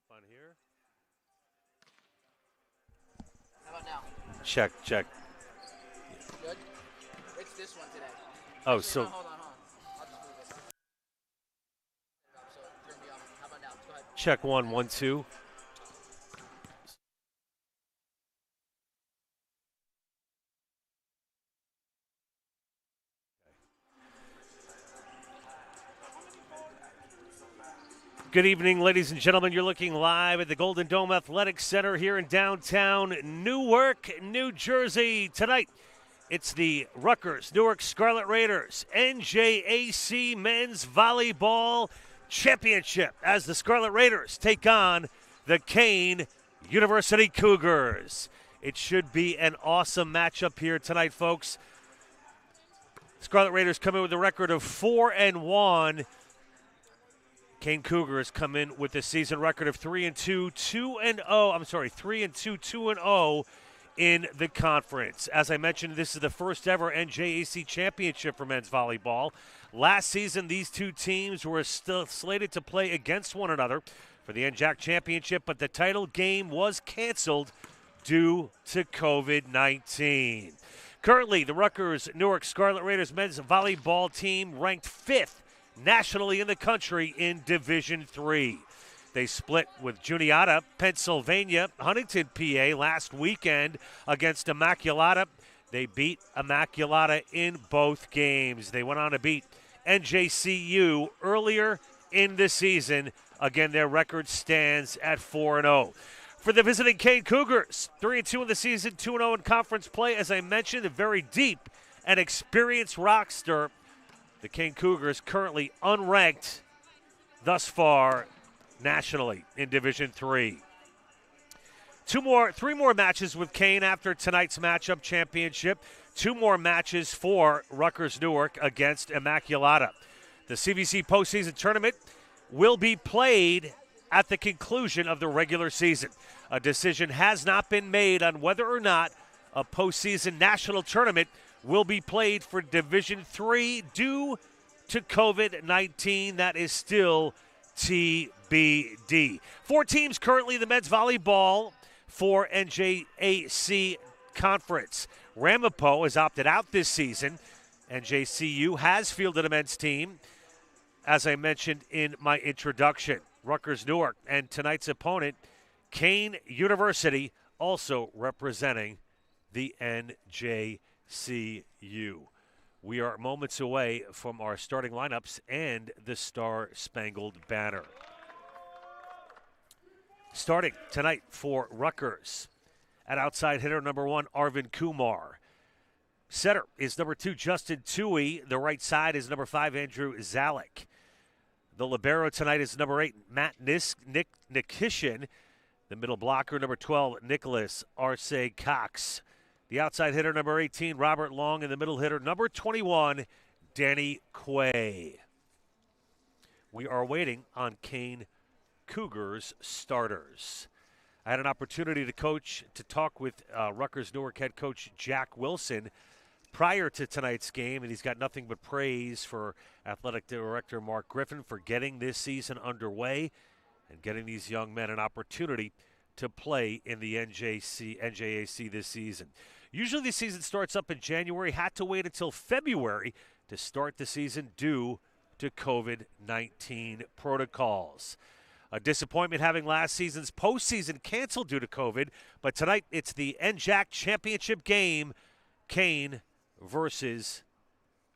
Fun here. How about now? Check, check. Good? It's this one today. Oh, Actually, so no, hold on. I'll just move this. So it's gonna be on. How about now? Go ahead. check 1, 1, 2. Good evening, ladies and gentlemen. You're looking live at the Golden Dome Athletic Center here in downtown Newark, New Jersey. Tonight, it's the Rutgers Newark Scarlet Raiders NJAC Men's Volleyball Championship as the Scarlet Raiders take on the Kean University Cougars. It should be an awesome matchup here tonight, folks. Scarlet Raiders come in with a record of 4-1. Kean Cougars come in with a season record of 3-2, 2-0. I'm sorry, 3-2, 2-0 in the conference. As I mentioned, this is the first ever NJAC championship for men's volleyball. Last season, these two teams were still slated to play against one another for the NJAC championship, but the title game was canceled due to COVID-19. Currently, the Rutgers Newark Scarlet Raiders men's volleyball team ranked 5th nationally in the country in Division III. They split with Juniata, Pennsylvania, Huntington, PA last weekend against Immaculata. They beat Immaculata in both games. They went on to beat NJCU earlier in the season. Again, their record stands at 4-0. For the visiting Kean Cougars, 3-2 in the season, 2-0 in conference play. As I mentioned, a very deep and experienced roster. The Kean Cougars currently unranked thus far nationally in Division III. Three more matches with Kean after tonight's matchup championship. 2 more matches for Rutgers Newark against Immaculata. The CVC postseason tournament will be played at the conclusion of the regular season. A decision has not been made on whether or not a postseason national tournament will be played for Division III due to COVID-19. That is still TBD. 4 teams currently in the men's volleyball for NJAC Conference. Ramapo has opted out this season. NJCU has fielded a men's team, as I mentioned in my introduction. Rutgers Newark and tonight's opponent, Kean University, also representing the NJCU. We are moments away from our starting lineups and the Star-Spangled Banner. Starting tonight for Rutgers, at outside hitter number 1, Arvin Kumar. Setter is number 2, Justin Tui. The right side is number 5, Andrew Zalek. The libero tonight is number 8, Matt Nikishin. The middle blocker, number 12, Nicholas Arce Cox. The outside hitter, number 18, Robert Long, and the middle hitter, number 21, Danny Quay. We are waiting on Kean Cougars starters. I had an opportunity to talk with Rutgers Newark head coach Jack Wilson prior to tonight's game, and he's got nothing but praise for athletic director Mark Griffin for getting this season underway and getting these young men an opportunity to play in the NJAC this season. Usually the season starts up in January, had to wait until February to start the season due to COVID-19 protocols. A disappointment having last season's postseason canceled due to COVID, but tonight it's the NJAC championship game, Kean versus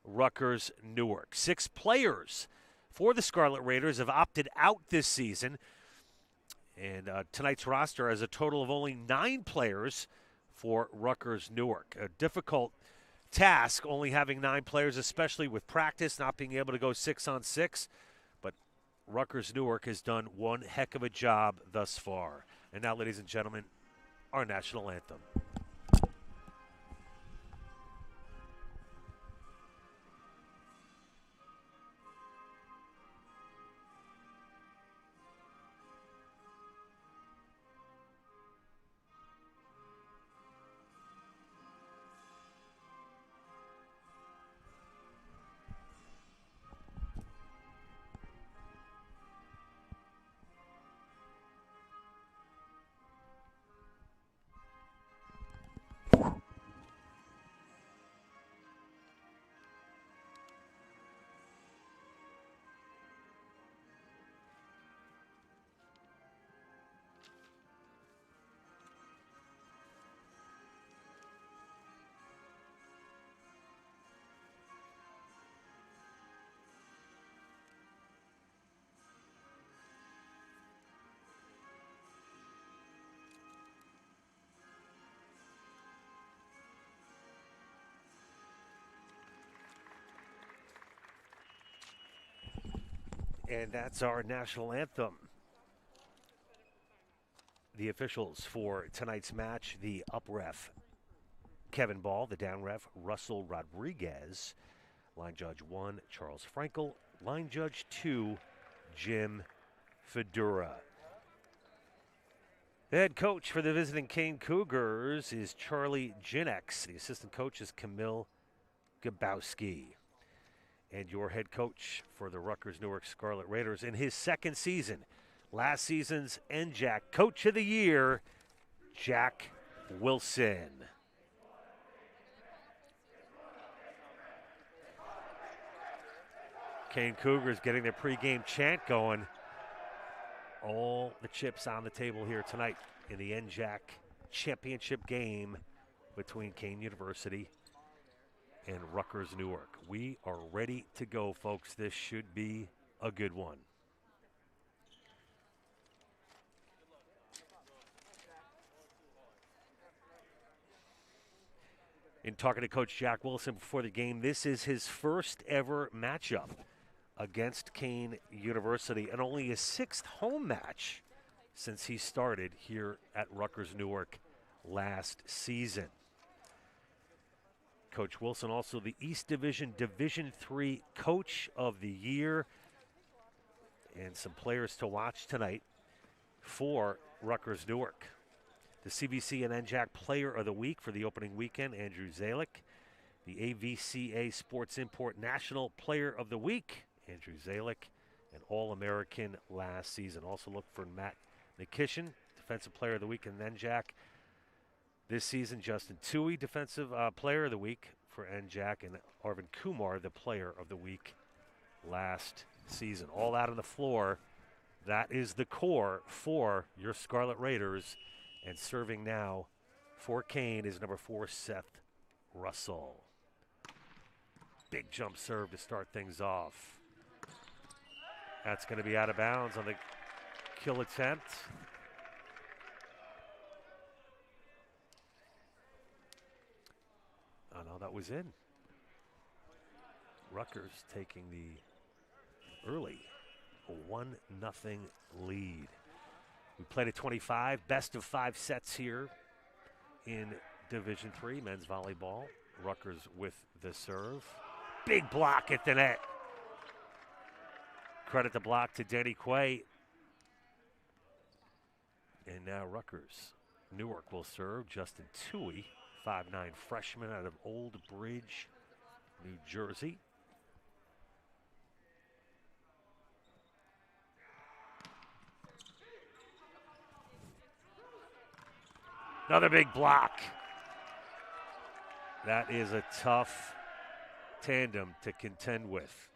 Rutgers Newark. 6 players for the Scarlet Raiders have opted out this season, and tonight's roster has a total of only 9 players for Rutgers Newark. A difficult task, only having 9 players, especially with practice, not being able to go 6-on-6. But Rutgers Newark has done one heck of a job thus far. And now, ladies and gentlemen, our national anthem. And that's our national anthem. The officials for tonight's match, the up ref, Kevin Ball, the down ref, Russell Rodriguez, line judge 1, Charles Frankel, line judge 2, Jim Fedura. The head coach for the visiting Kean Cougars is Charlie Ginex. The assistant coach is Camille Gabowski. And your head coach for the Rutgers Newark Scarlet Raiders in his second season, last season's NJAC Coach of the Year, Jack Wilson. Kean Cougars getting their pregame chant going. All the chips on the table here tonight in the NJAC championship game between Kean University and Rutgers Newark. We are ready to go, folks. This should be a good one. In talking to Coach Jack Wilson before the game, this is his first ever matchup against Kean University and only his 6th home match since he started here at Rutgers Newark last season. Coach Wilson, also the East Division Division III Coach of the Year. And some players to watch tonight for Rutgers Newark. The CBC and NJAC Player of the Week for the opening weekend, Andrew Zalick. The AVCA Sports Import National Player of the Week, Andrew Zalick. And All-American last season. Also look for Matt McKishin, Defensive Player of the Week in NJAC. This season, Justin Toohey, Defensive Player of the Week for NJAC, and Arvin Kumar, the Player of the Week last season. All out on the floor. That is the core for your Scarlet Raiders. And serving now for Kean is number 4, Seth Russell. Big jump serve to start things off. That's going to be out of bounds on the kill attempt. Oh, no, that was in. Rutgers taking the early 1-0 lead. We played at 25, best of 5 sets here in Division III men's volleyball. Rutgers with the serve. Big block at the net. Credit the block to Denny Quay. And now Rutgers. Newark will serve. Justin Toohey, 5'9" freshman out of Old Bridge, New Jersey. Another big block. That is a tough tandem to contend with.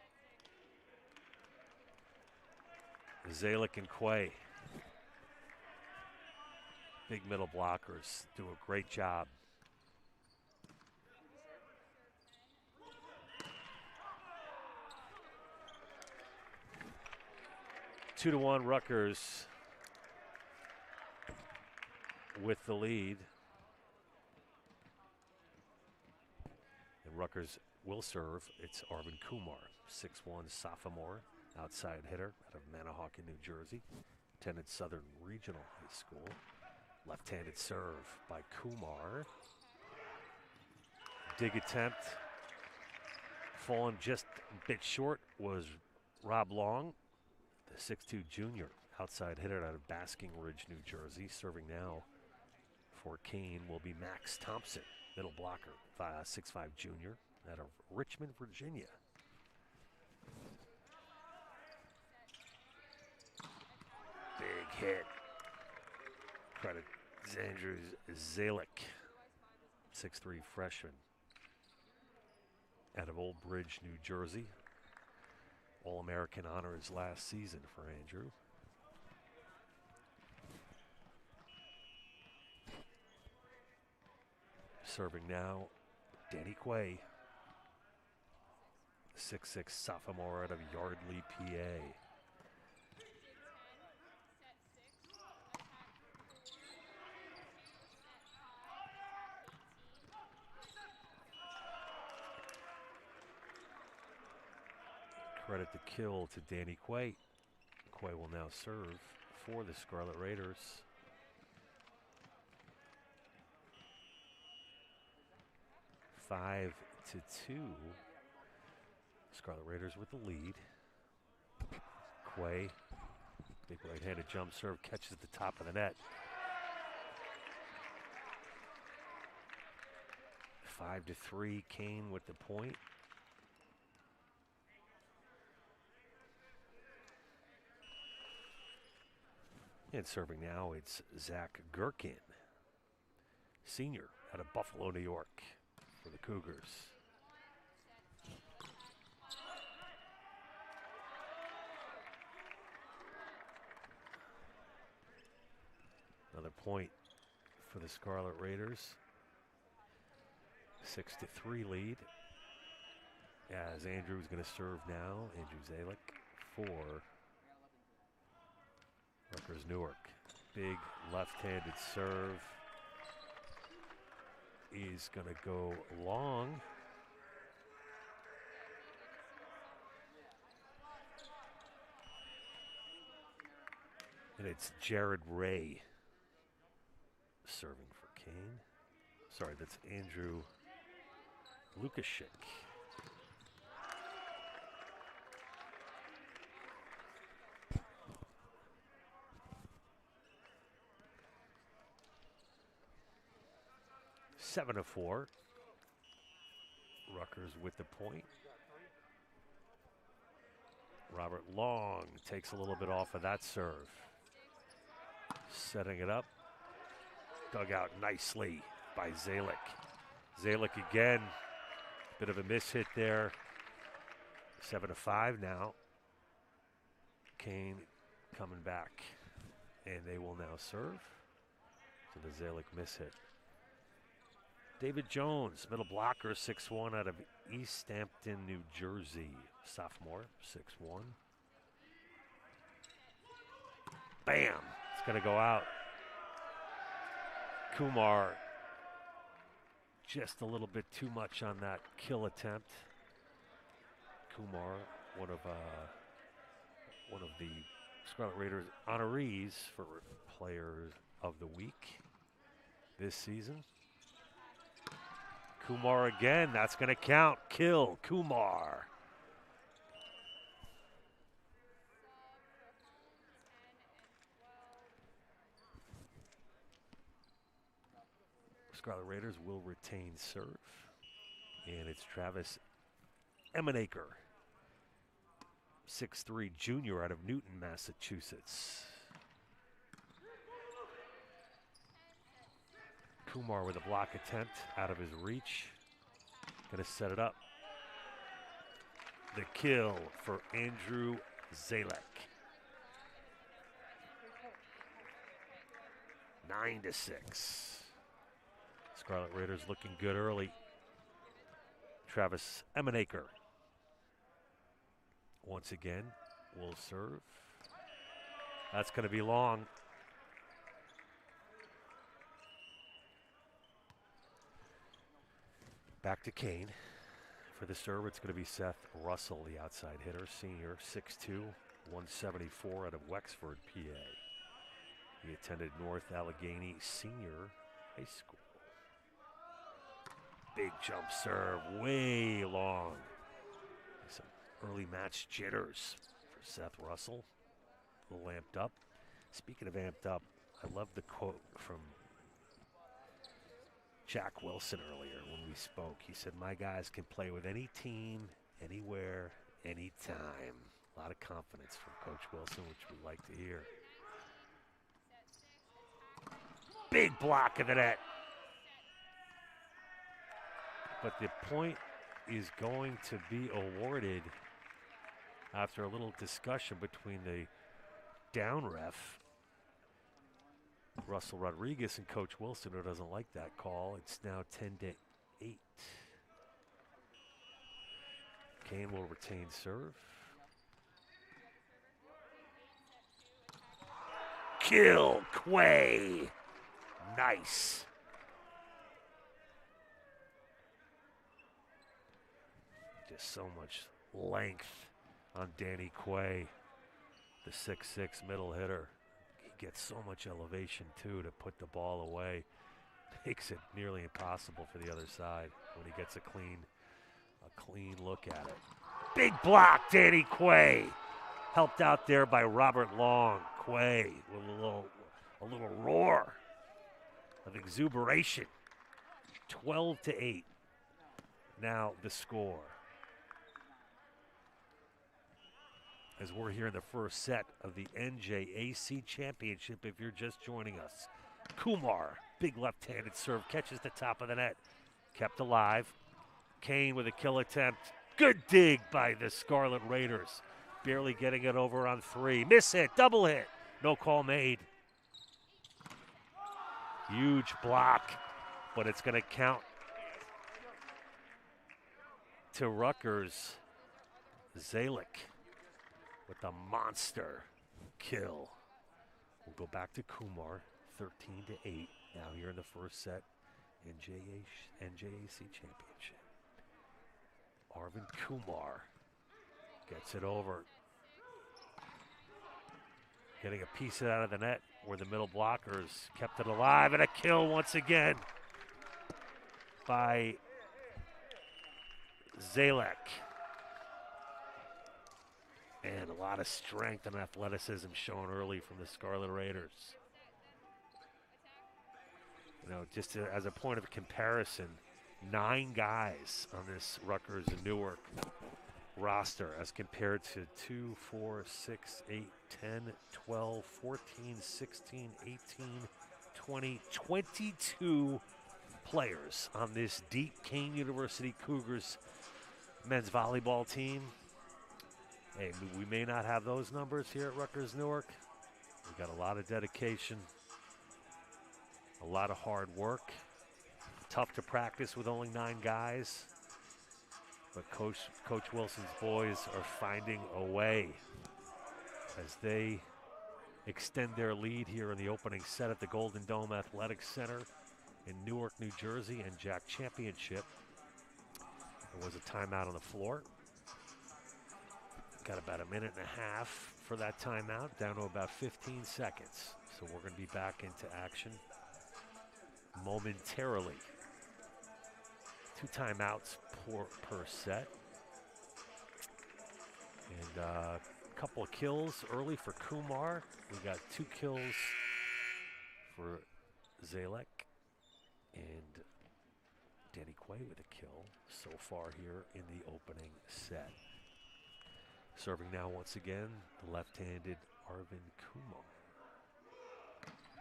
Zalick and Quay. Big middle blockers do a great job. Two to 1 Rutgers with the lead. And Rutgers will serve. It's Arvin Kumar, 6'1" sophomore, outside hitter out of Manahawkin, New Jersey. Attended Southern Regional High School. Left-handed serve by Kumar. Dig attempt. Falling just a bit short was Rob Long, the 6'2" junior, outside hitter out of Basking Ridge, New Jersey. Serving now for Kean will be Max Thompson, middle blocker, 6'5" junior out of Richmond, Virginia. Big hit. Credit Andrew Zalick, 6'3" freshman out of Old Bridge, New Jersey. All-American honors last season for Andrew. Serving now, Danny Quay, 6'6" sophomore out of Yardley, PA. Credit the kill to Danny Quay. Quay will now serve for the Scarlet Raiders. Five to 2. Scarlet Raiders with the lead. Quay, big right-handed jump serve, catches the top of the net. 5 to 3, Kean with the point. And serving now, it's Zach Gherkin, senior out of Buffalo, New York, for the Cougars. Another point for the Scarlet Raiders. 6 to 3 lead. As Andrew's going to serve now. Andrew Zalek for Rutgers Newark. Big left-handed serve is going to go long. And it's Jared Ray serving for Kean. Sorry, that's Andrew Lukashik. Seven to 4. Rutgers with the point. Robert Long takes a little bit off of that serve. Setting it up. Dug out nicely by Zalek. Zalek again. Bit of a miss hit there. 7 to 5 now. Kean coming back. And they will now serve. So the Zalek miss hit. David Jones, middle blocker, 6'1", out of East Hampton, New Jersey. Sophomore, 6'1". Bam! It's going to go out. Kumar, just a little bit too much on that kill attempt. Kumar, one of the Scarlet Raiders honorees for Player of the Week this season. Kumar again, that's going to count. Kill, Kumar. Scarlet Raiders will retain serve. And it's Travis Emenaker, 6'3", junior out of Newton, Massachusetts. Kumar with a block attempt out of his reach. Going to set it up. The kill for Andrew Zalek. 9 to 6. Scarlet Raiders looking good early. Travis Emenaker once again will serve. That's going to be long. Back to Kean. For the serve, it's going to be Seth Russell, the outside hitter, senior, 6'2", 174 out of Wexford, PA. He attended North Allegheny Senior High School. Big jump serve, way long. Some early match jitters for Seth Russell. A little amped up. Speaking of amped up, I love the quote from Jack Wilson earlier when we spoke. He said, "My guys can play with any team, anywhere, anytime." A lot of confidence from Coach Wilson, which we like to hear. Big block of the net. But the point is going to be awarded after a little discussion between the down ref, Russell Rodriguez, and Coach Wilson, who doesn't like that call. It's now 10 to 8. Kean will retain serve. Kill, Quay. Nice. Just so much length on Danny Quay. The 6'6" middle hitter. He gets so much elevation, too, to put the ball away. Makes it nearly impossible for the other side when he gets a clean look at it. Big block, Danny Quay. Helped out there by Robert Long. Quay with a little roar of exuberation. 12-8. Now the score. As we're here in the first set of the NJAC Championship, if you're just joining us. Kumar, big left-handed serve, catches the top of the net. Kept alive. Kean with a kill attempt. Good dig by the Scarlet Raiders. Barely getting it over on 3. Miss hit, double hit. No call made. Huge block, but it's going to count to Rutgers. Zalek with the monster kill. We'll go back to Kumar, 13-8. Now here in the first set, NJAC Championship. Arvin Kumar gets it over. Getting a piece out of the net where the middle blockers kept it alive, and a kill once again by Zalek. And a lot of strength and athleticism shown early from the Scarlet Raiders. You know, just as a point of comparison, 9 guys on this Rutgers and Newark roster as compared to 2, 4, 6, 8, 10, 12, 14, 16, 18, 20, 22 players on this deep Kean University Cougars men's volleyball team. Hey, we may not have those numbers here at Rutgers Newark. We've got a lot of dedication, a lot of hard work. Tough to practice with only 9 guys. But Coach Wilson's boys are finding a way as they extend their lead here in the opening set at the Golden Dome Athletics Center in Newark, New Jersey, NJAC Championship. There was a timeout on the floor. Got about a minute and a half for that timeout, down to about 15 seconds. So we're going to be back into action momentarily. 2 timeouts per set. And a couple of kills early for Kumar. We got 2 kills for Zalek and Danny Quay with a kill so far here in the opening set. Serving now once again, the left-handed Arvin Kumar.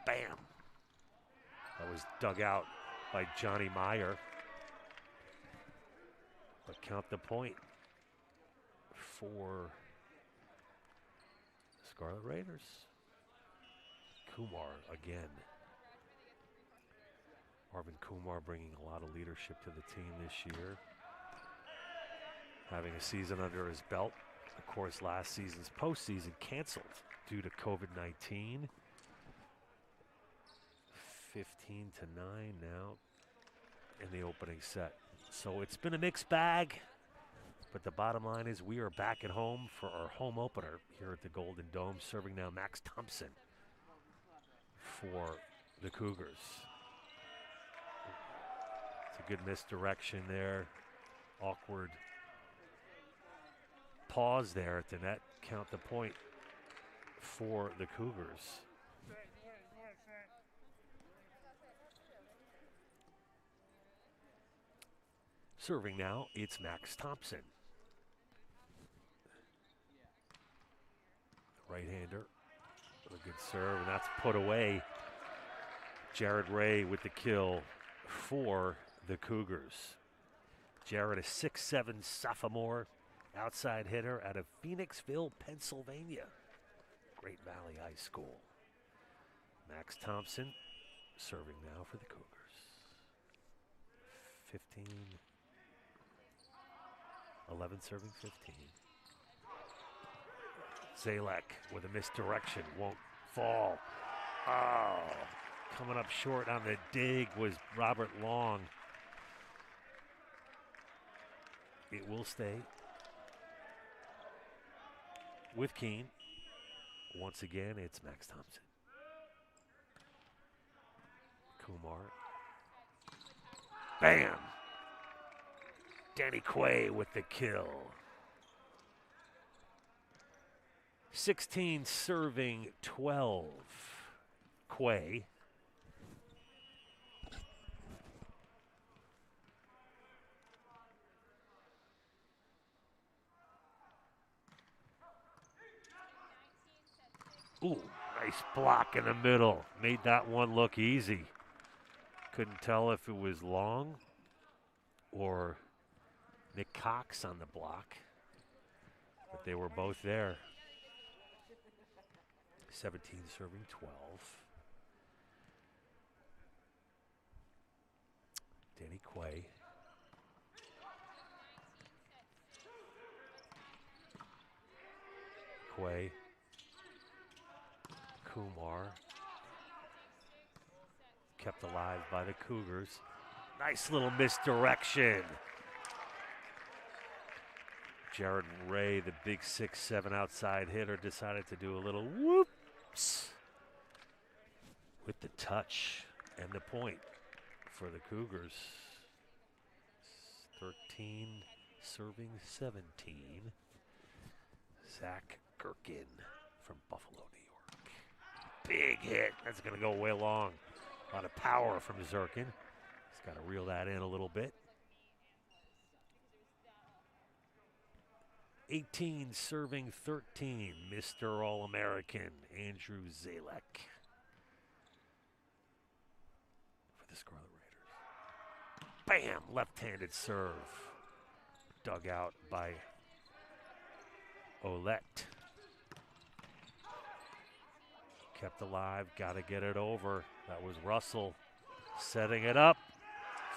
Bam! That was dug out by Johnny Meyer. But count the point for Scarlet Raiders. Kumar again. Arvin Kumar bringing a lot of leadership to the team this year. Having a season under his belt. Of course, last season's postseason canceled due to COVID-19. 15-9 now in the opening set. So it's been a mixed bag, but the bottom line is we are back at home for our home opener here at the Golden Dome. Serving now Max Thompson for the Cougars. It's a good misdirection there. Awkward pause there at the net. Count the point for the Cougars. Serving now, it's Max Thompson. Right-hander with a good serve, and that's put away. Jared Ray with the kill for the Cougars. Jared, a 6'7" sophomore outside hitter out of Phoenixville, Pennsylvania. Great Valley High School. Max Thompson serving now for the Cougars. 11 serving 15. Zalek with a misdirection, won't fall. Oh, coming up short on the dig was Robert Long. It will stay with Kean. once again, it's Max Thompson. Kumar. Bam! Danny Quay with the kill. 16 serving 12. Quay. Ooh, nice block in the middle. Made that one look easy. Couldn't tell if it was Long or Nick Cox on the block, but they were both there. 17 serving 12. Danny Quay. Quay. Kumar. Kept alive by the Cougars. Nice little misdirection. Jared Ray, the big 6'7" outside hitter, decided to do a little whoops with the touch and the point for the Cougars. 13 serving 17. Zach Gherkin from Buffalo, New York. Big hit. That's going to go way long. A lot of power from Zirkin. He's got to reel that in a little bit. 18 serving 13, Mr. All-American, Andrew Zalek for the Scarlet Raiders. Bam! Left-handed serve. Dug out by Olette. Kept alive, got to get it over. That was Russell setting it up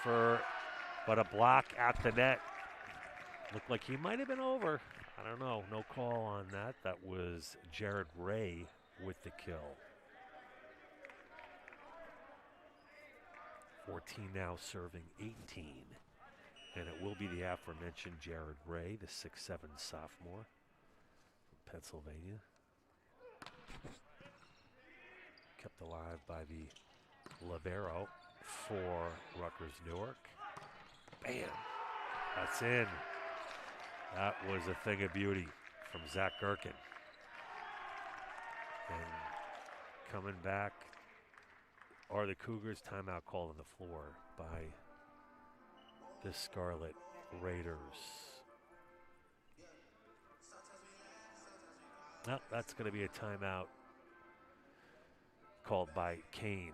but a block at the net. Looked like he might have been over. I don't know. No call on that. That was Jared Ray with the kill. 14 now serving 18. And it will be the aforementioned Jared Ray, the 6'7" sophomore from Pennsylvania. Kept alive by the libero for Rutgers Newark. Bam! That's in. That was a thing of beauty from Zach Gherkin. And coming back are the Cougars. Timeout called on the floor by the Scarlet Raiders. Well, that's going to be a timeout called by Kean.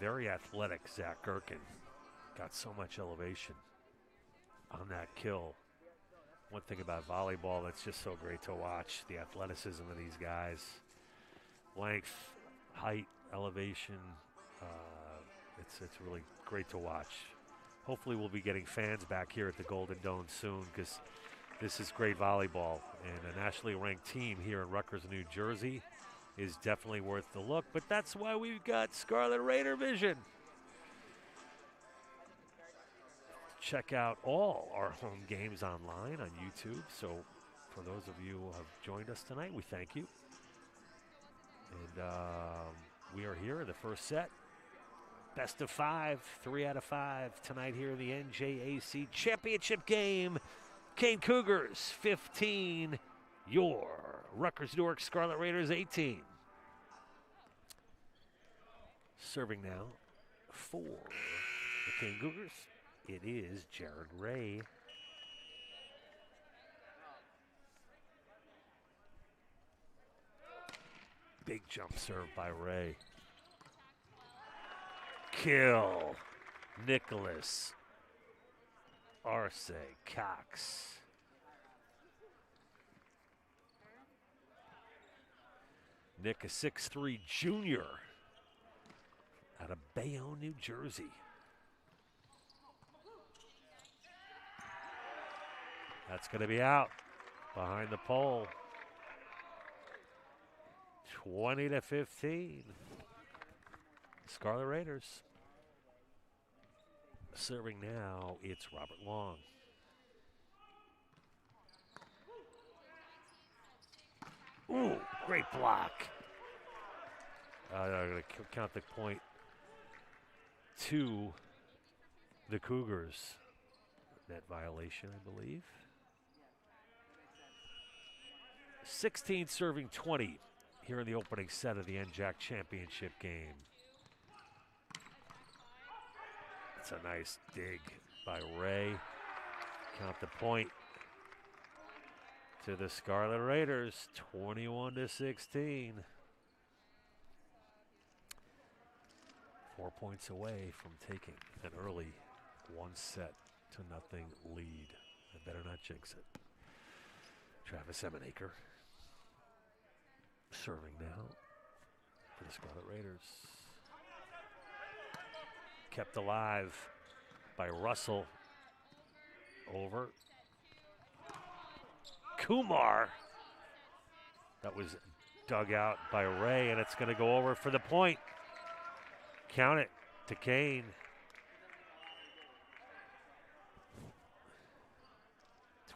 Very athletic Zach Gherkin. Got so much elevation on that kill. One thing about volleyball that's just so great to watch, the athleticism of these guys. Length, height, elevation. It's really great to watch. Hopefully we'll be getting fans back here at the Golden Dome soon, because this is great volleyball. And a nationally ranked team here in Rutgers, New Jersey is definitely worth the look. But that's why we've got Scarlet Raider Vision. Check out all our home games online on YouTube. So for those of you who have joined us tonight, we thank you. And we are here in the first set. Best of 5, 3 out of 5 tonight here in the NJAC championship game. Kean Cougars 15, your Rutgers Newark Scarlet Raiders 18. Serving now for the Kean Cougars, it is Jared Ray. Big jump serve by Ray. Kill. Nicholas Arce Cox. Nick, a 6'3" junior out of Bayonne, New Jersey. That's going to be out behind the pole. 20-15. Scarlet Raiders. Serving now, it's Robert Long. Ooh, great block. I'm going to count the point to the Cougars. Net violation, I believe. 16 serving 20 here in the opening set of the NJAC championship game. It's a nice dig by Ray. Count the point to the Scarlet Raiders, 21-16. 4 points away from taking an early 1-0 lead. I better not jinx it. Travis Emanacre serving now for the Scarlet Raiders. Kept alive by Russell. Over. Kumar. That was dug out by Ray, and it's going to go over for the point. Count it to Kean.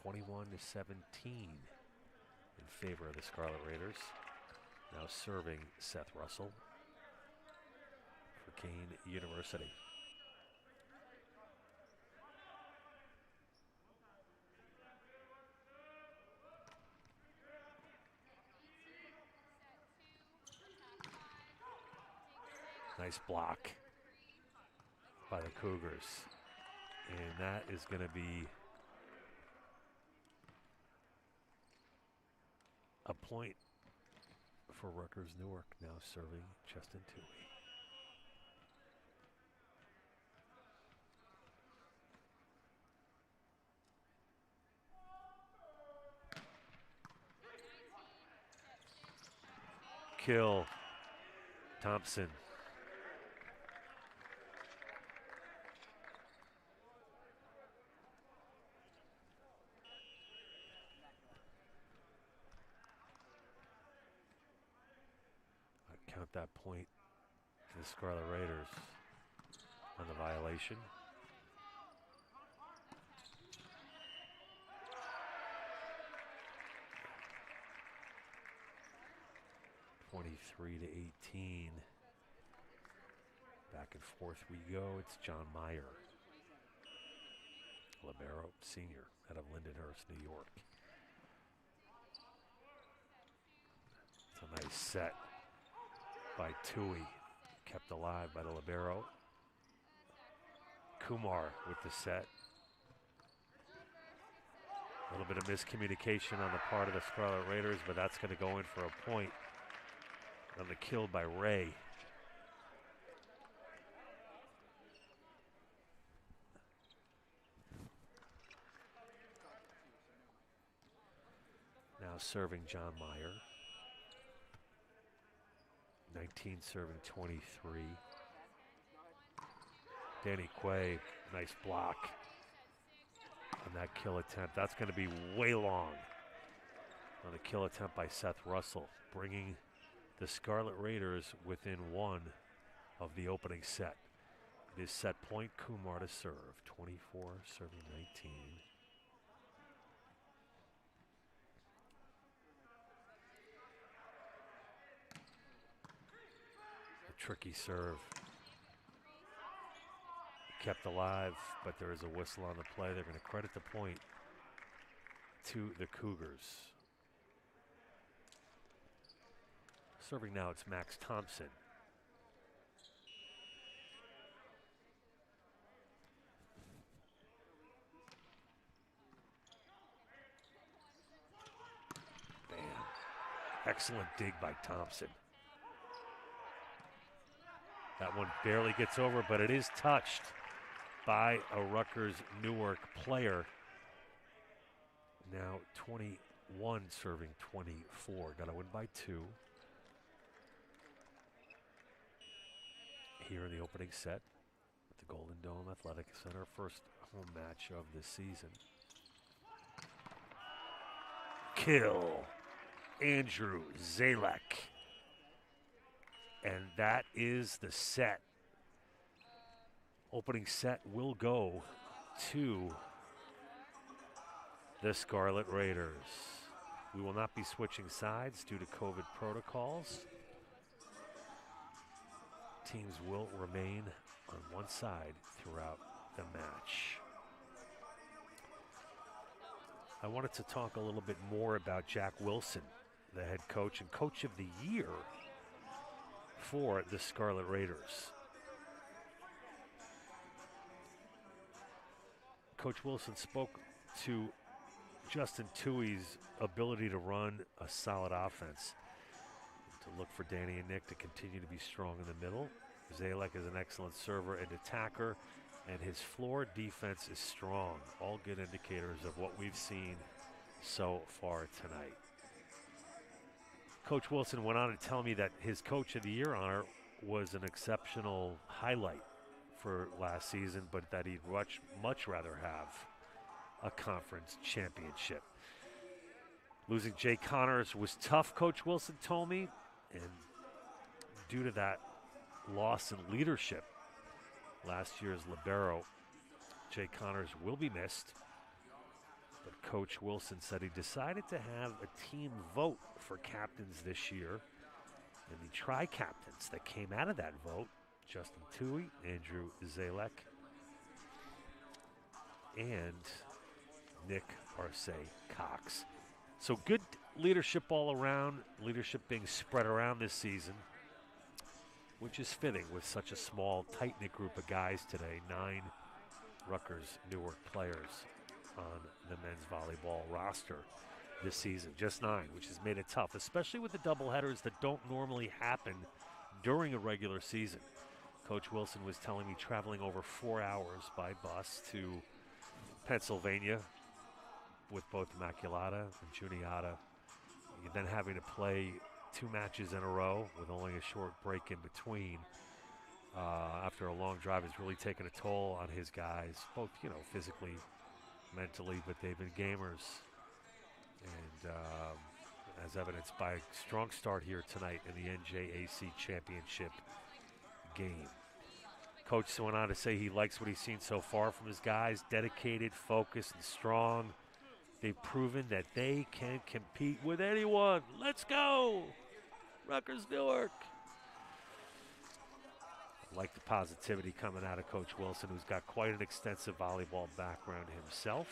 21-17 in favor of the Scarlet Raiders. Now serving Seth Russell for Kean University. Nice block by the Cougars. And that is going to be a point for Rutgers Newark, now serving Justin Toohey. Kill. Thompson. Count that point to the Scarlet Raiders on the violation. (23-18). Back and forth we go. It's John Meyer, libero senior out of Lindenhurst, New York. It's a nice set by Toohey, kept alive by the libero. Kumar with the set. A little bit of miscommunication on the part of the Scarlet Raiders, but that's going to go in for a point on the kill by Ray. Now serving John Meyer. 19 serving 23. Danny Quay, nice block on that kill attempt. That's going to be way long on the kill attempt by Seth Russell, bringing the Scarlet Raiders within one of the opening set. It is set point Kumar to serve, 24 serving 19. Tricky serve. Kept alive, but there is a whistle on the play. They're going to credit the point to the Cougars. Serving now, it's Max Thompson. Bam. Excellent dig by Thompson. That one barely gets over, but it is touched by a Rutgers Newark player. Now 21 serving 24. Got to win by 2. Here in the opening set at the Golden Dome Athletic Center. First home match of the season. Kill. Andrew Zalek. And that is the set. Opening set will go to the Scarlet Raiders. We will not be switching sides due to COVID protocols. Teams will remain on one side throughout the match. I wanted to talk a little bit more about Jack Wilson, the head coach and coach of the year for the Scarlet Raiders. Coach Wilson spoke to Justin Tuohy's ability to run a solid offense, to look for Danny and Nick to continue to be strong in the middle. Zalek is an excellent server and attacker, and his floor defense is strong. All good indicators of what we've seen so far tonight. Coach Wilson went on to tell me that his Coach of the Year honor was an exceptional highlight for last season, but that he'd much rather have a conference championship. Losing Jay Connors was tough, Coach Wilson told me, and due to that loss in leadership, last year's libero, Jay Connors will be missed. But Coach Wilson said he decided to have a team vote for captains this year. And the tri-captains that came out of that vote, Justin Tuohy, Andrew Zalek, and Nick Arce-Cox. So good leadership all around, leadership being spread around this season, which is fitting with such a small, tight-knit group of guys today. 9 Rutgers Newark players on the men's volleyball roster this season. Just 9, which has made it tough, especially with the doubleheaders that don't normally happen during a regular season. Coach Wilson was telling me traveling over 4 hours by bus to Pennsylvania with both Immaculata and Juniata, then having to play 2 matches in a row with only a short break in between after a long drive has really taken a toll on his guys, both, physically, mentally, but they've been gamers. And as evidenced by a strong start here tonight in the NJAC championship game. Coach went on to say he likes what he's seen so far from his guys, dedicated, focused, and strong. They've proven that they can compete with anyone. Let's go, Rutgers Newark. I like the positivity coming out of Coach Wilson, who's got quite an extensive volleyball background himself.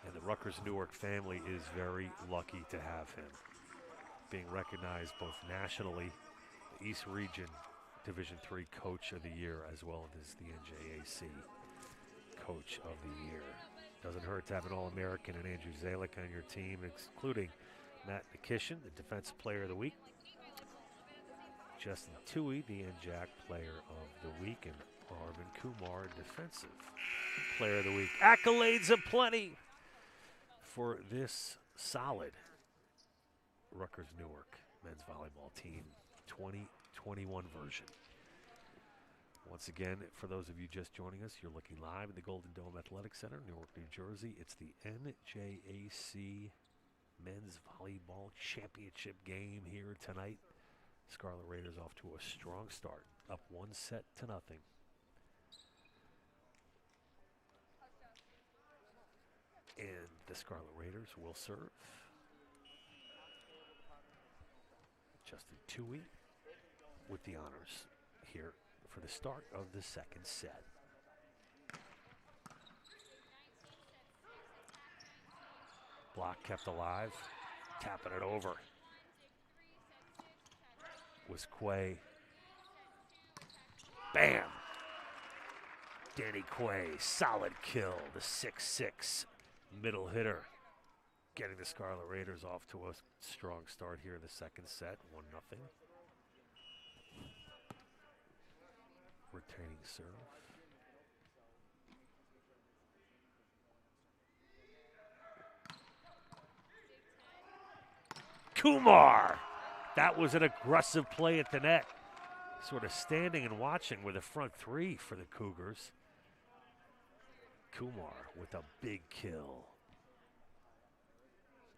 And the Rutgers Newark family is very lucky to have him, being recognized both nationally, the East Region Division III Coach of the Year, as well as the NJAC Coach of the Year. Doesn't hurt to have an All-American and Andrew Zalek on your team, including Matt Nikishin, the Defensive Player of the Week, Justin Tuohy, the NJAC Player of the Week, and Arvin Kumar, Defensive Player of the Week. Accolades aplenty for this solid Rutgers Newark men's volleyball team 2021 version. Once again, for those of you just joining us, you're looking live at the Golden Dome Athletic Center, Newark, New Jersey. It's the NJAC Men's Volleyball Championship game here tonight. Scarlet Raiders off to a strong start, up 1-0. And the Scarlet Raiders will serve. Justin Tuohy with the honors here for the start of the second set. Block kept alive, tapping it over was Quay. Bam! Danny Quay, solid kill, the 6'6" middle hitter, getting the Scarlet Raiders off to a strong start here in the second set, 1-0. Retaining serve. Kumar! That was an aggressive play at the net. Sort of standing and watching with a front 3 for the Cougars. Kumar with a big kill.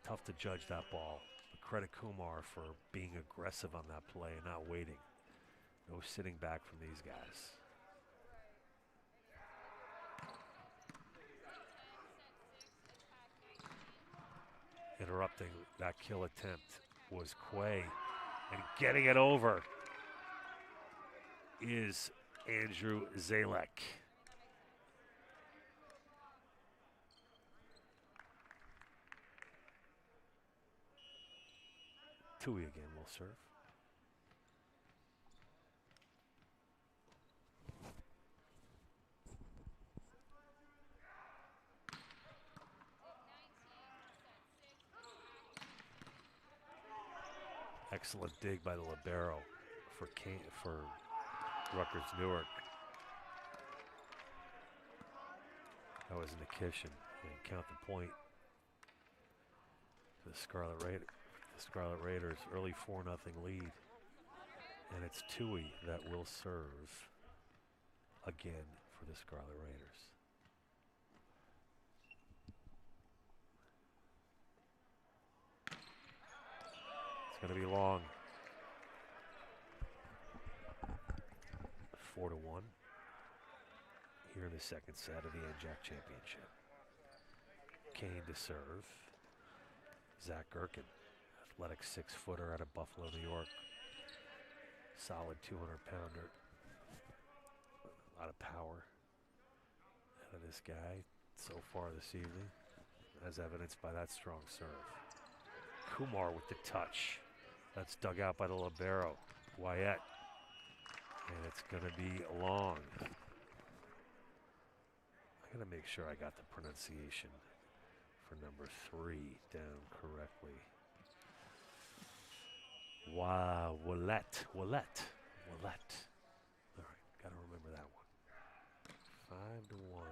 Tough to judge that ball. But credit Kumar for being aggressive on that play and not waiting. No sitting back from these guys. Interrupting that kill attempt was Quay. And getting it over is Andrew Zalek. Tui again will serve. Excellent dig by the libero for Rutgers Newark. That was Nikishin. And count the point to the Scarlet Raiders. Early 4-0 lead. And it's Tui that will serve again for the Scarlet Raiders. It's going to be long. 4-1 here in the second set of the NJAC Championship. Kean to serve. Zach Gherkin, athletic 6-footer out of Buffalo, New York. Solid 200-pounder. A lot of power out of this guy so far this evening, as evidenced by that strong serve. Kumar with the touch. That's dug out by the libero, Wyatt. And it's going to be long. I got to make sure I got the pronunciation for number 3 down correctly. Wow, Willette. All right, got to remember that one. 5-1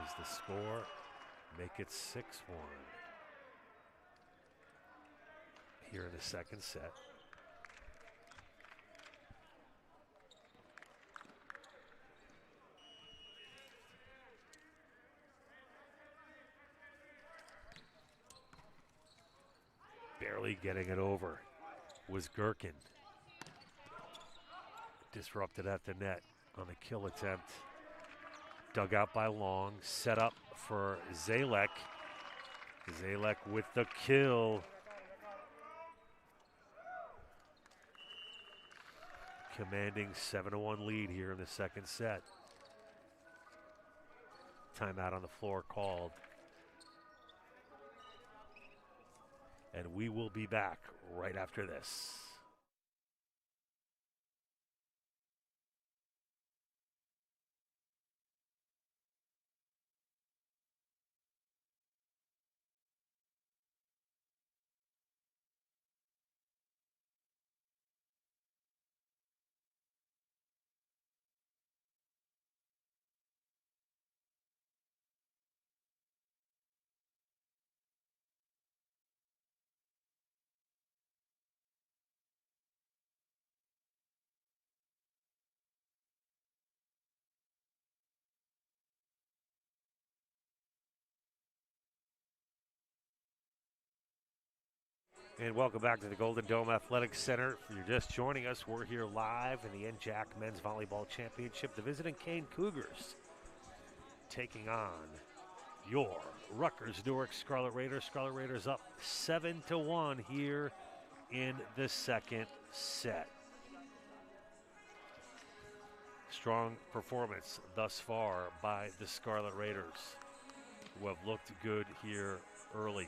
is the score. Make it 6-1 here in the second set. Barely getting it over was Gherkin. Disrupted at the net on the kill attempt. Dug out by Long. Set up for Zalek. Zalek with the kill. Commanding 7-1 lead here in the second set. Timeout on the floor called. And we will be back right after this. And welcome back to the Golden Dome Athletic Center. If you're just joining us, we're here live in the NJAC Men's Volleyball Championship. The visiting Kean Cougars taking on your Rutgers Newark Scarlet Raiders. Scarlet Raiders up 7-1 here in the second set. Strong performance thus far by the Scarlet Raiders, who have looked good here early.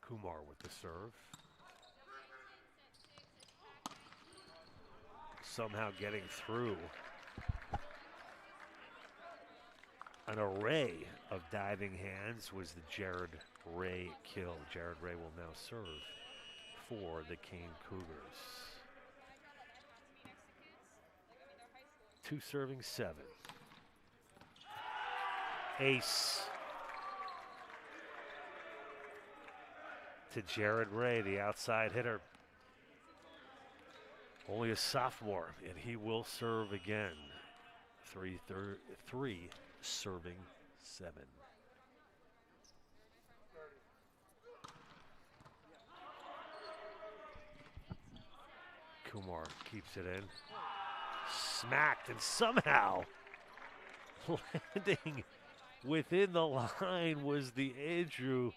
Kumar with the serve. Somehow getting through an array of diving hands was the Jared Ray kill. Jared Ray will now serve for the Kean Cougars. 2 serving 7. Ace to Jared Ray, the outside hitter. Only a sophomore, and he will serve again. 3 serving 7. Kumar keeps it in. Smacked, and somehow landing within the line was the Andrew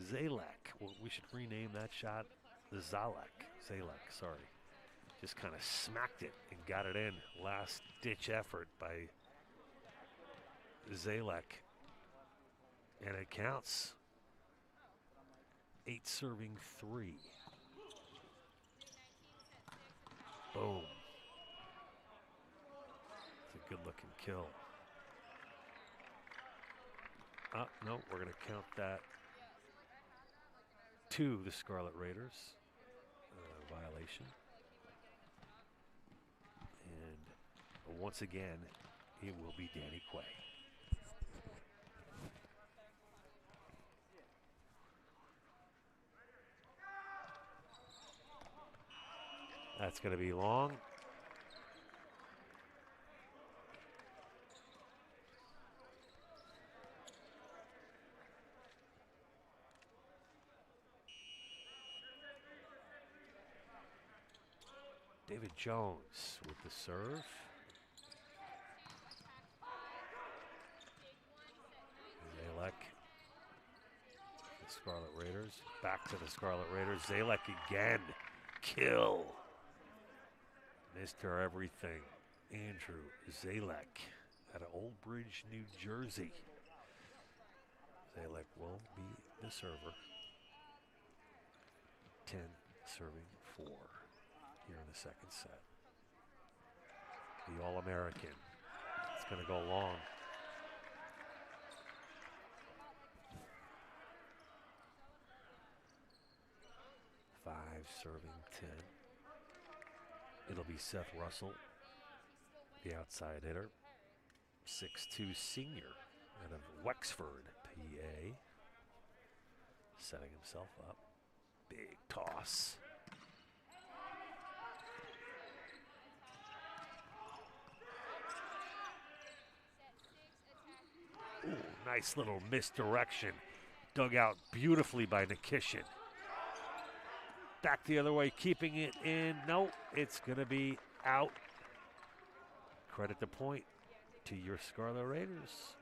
Zalek. Well, we should rename that shot the Zalek, sorry. Just kind of smacked it and got it in. Last ditch effort by Zalek. And it counts. 8 serving 3. Boom. It's a good looking kill. No, we're going to count that to the Scarlet Raiders. Violation. And once again, it will be Danny Quay. That's going to be long. David Jones with the serve. Zalek, the Scarlet Raiders. Back to the Scarlet Raiders. Zalek again. Kill. Mr. Everything. Andrew Zalek out of Old Bridge, New Jersey. Zalek will be the server. 10 serving 4 here in the second set. The All-American. It's going to go long. Five serving 10. It'll be Seth Russell, the outside hitter. 6'2" senior out of Wexford, PA. Setting himself up. Big toss. Ooh, nice little misdirection. Dug out beautifully by Nikishin. Back the other way, keeping it in. No, it's going to be out. Credit the point to your Scarlet Raiders.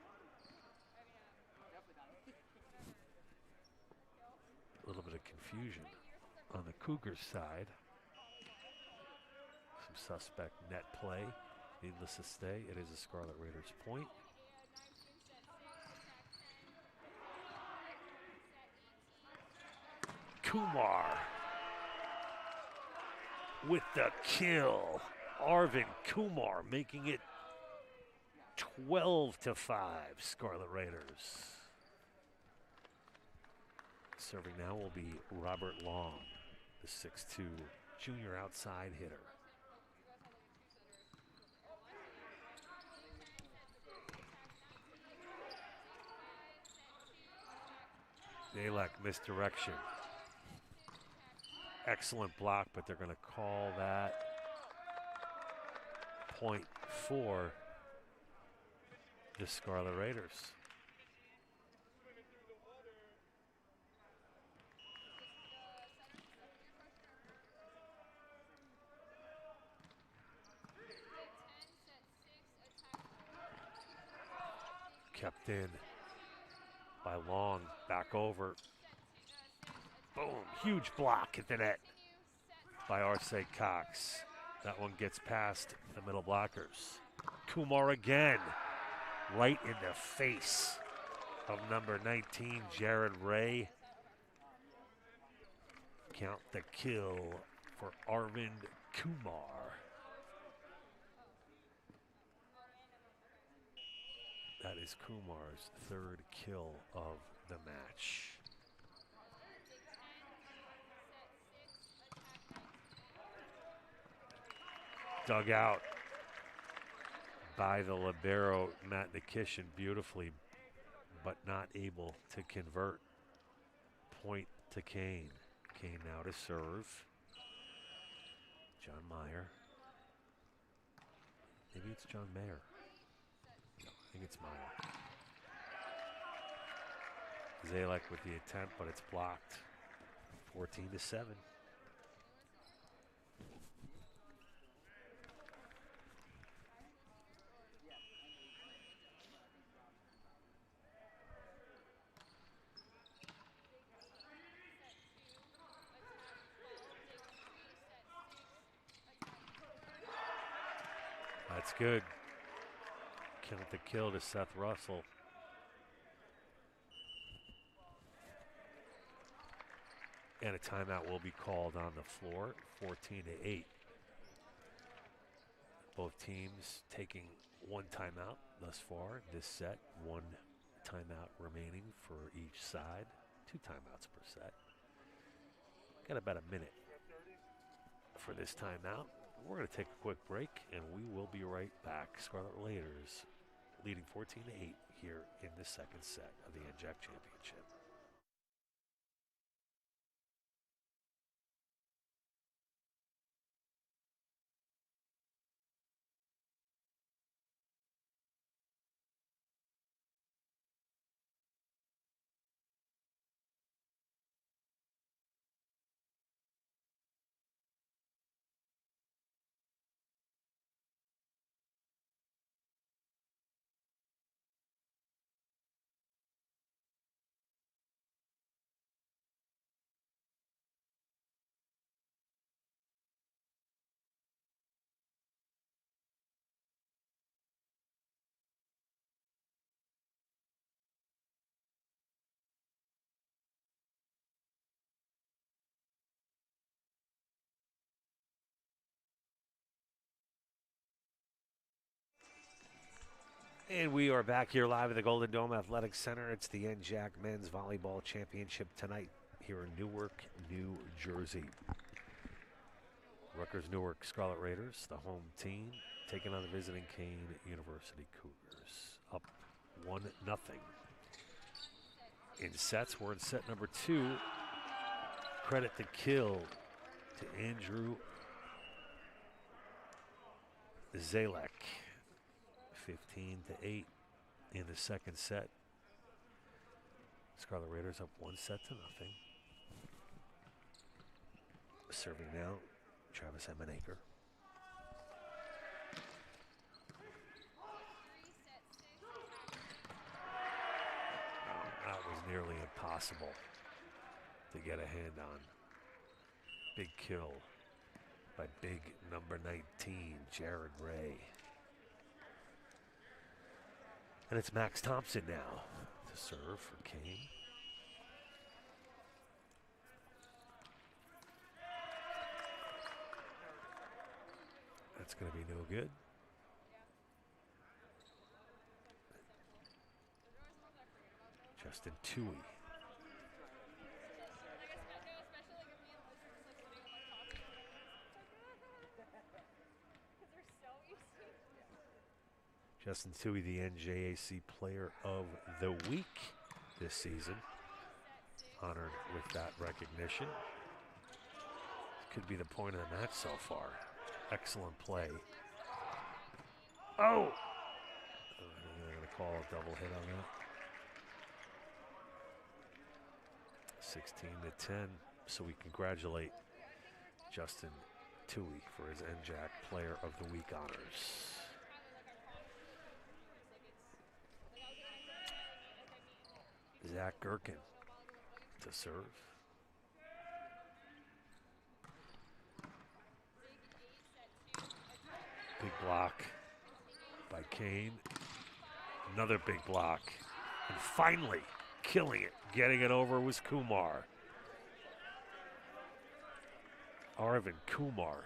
A little bit of confusion on the Cougars side. Some suspect net play. Needless to say, it is a Scarlet Raiders point. Kumar with the kill. Arvin Kumar making it 12-5, Scarlet Raiders. Serving now will be Robert Long, the 6'2" junior outside hitter. Zalek misdirection. Excellent block, but they're going to call that point for the Scarlet Raiders. Kept in by Long, back over. Boom, huge block at the net by Arce Cox. That one gets past the middle blockers. Kumar again, right in the face of number 19, Jared Ray. Count the kill for Arvind Kumar. That is Kumar's third kill of the match. Dug out by the libero, Matt Nikishin, beautifully, but not able to convert. Point to Kean. Kean now to serve. John Meyer. Maybe it's John Mayer. No, I think it's Meyer. Zalek with the attempt, but it's blocked. 14-7. That's good. Count the kill to Seth Russell. And a timeout will be called on the floor, 14-8. Both teams taking one timeout thus far this set. One timeout remaining for each side. 2 timeouts per set. Got about a minute for this timeout. We're going to take a quick break, and we will be right back. Scarlet Raiders leading 14-8 here in the second set of the NJAC Championship. And we are back here live at the Golden Dome Athletic Center. It's the NJAC Men's Volleyball Championship tonight here in Newark, New Jersey. Rutgers Newark Scarlet Raiders, the home team, taking on the visiting Kean University Cougars. Up 1-0. In sets, we're in set number 2. Credit the kill to Andrew Zalek. 15-8 in the second set. Scarlet Raiders up 1-0. Serving now, Travis Emenaker. That was nearly impossible to get a hand on. Big kill by big number 19, Jared Ray. And it's Max Thompson now to serve for Kean. That's going to be no good. Justin Toohey. Justin Toohey, the NJAC Player of the Week this season. Honored with that recognition. Could be the point of the match so far. Excellent play. Oh! They're going to call a double hit on that. 16-10. So we congratulate Justin Toohey for his NJAC Player of the Week honors. Zach Gherkin to serve. Big block by Kean. Another big block. And finally, killing it, getting it over was Kumar. Arvin Kumar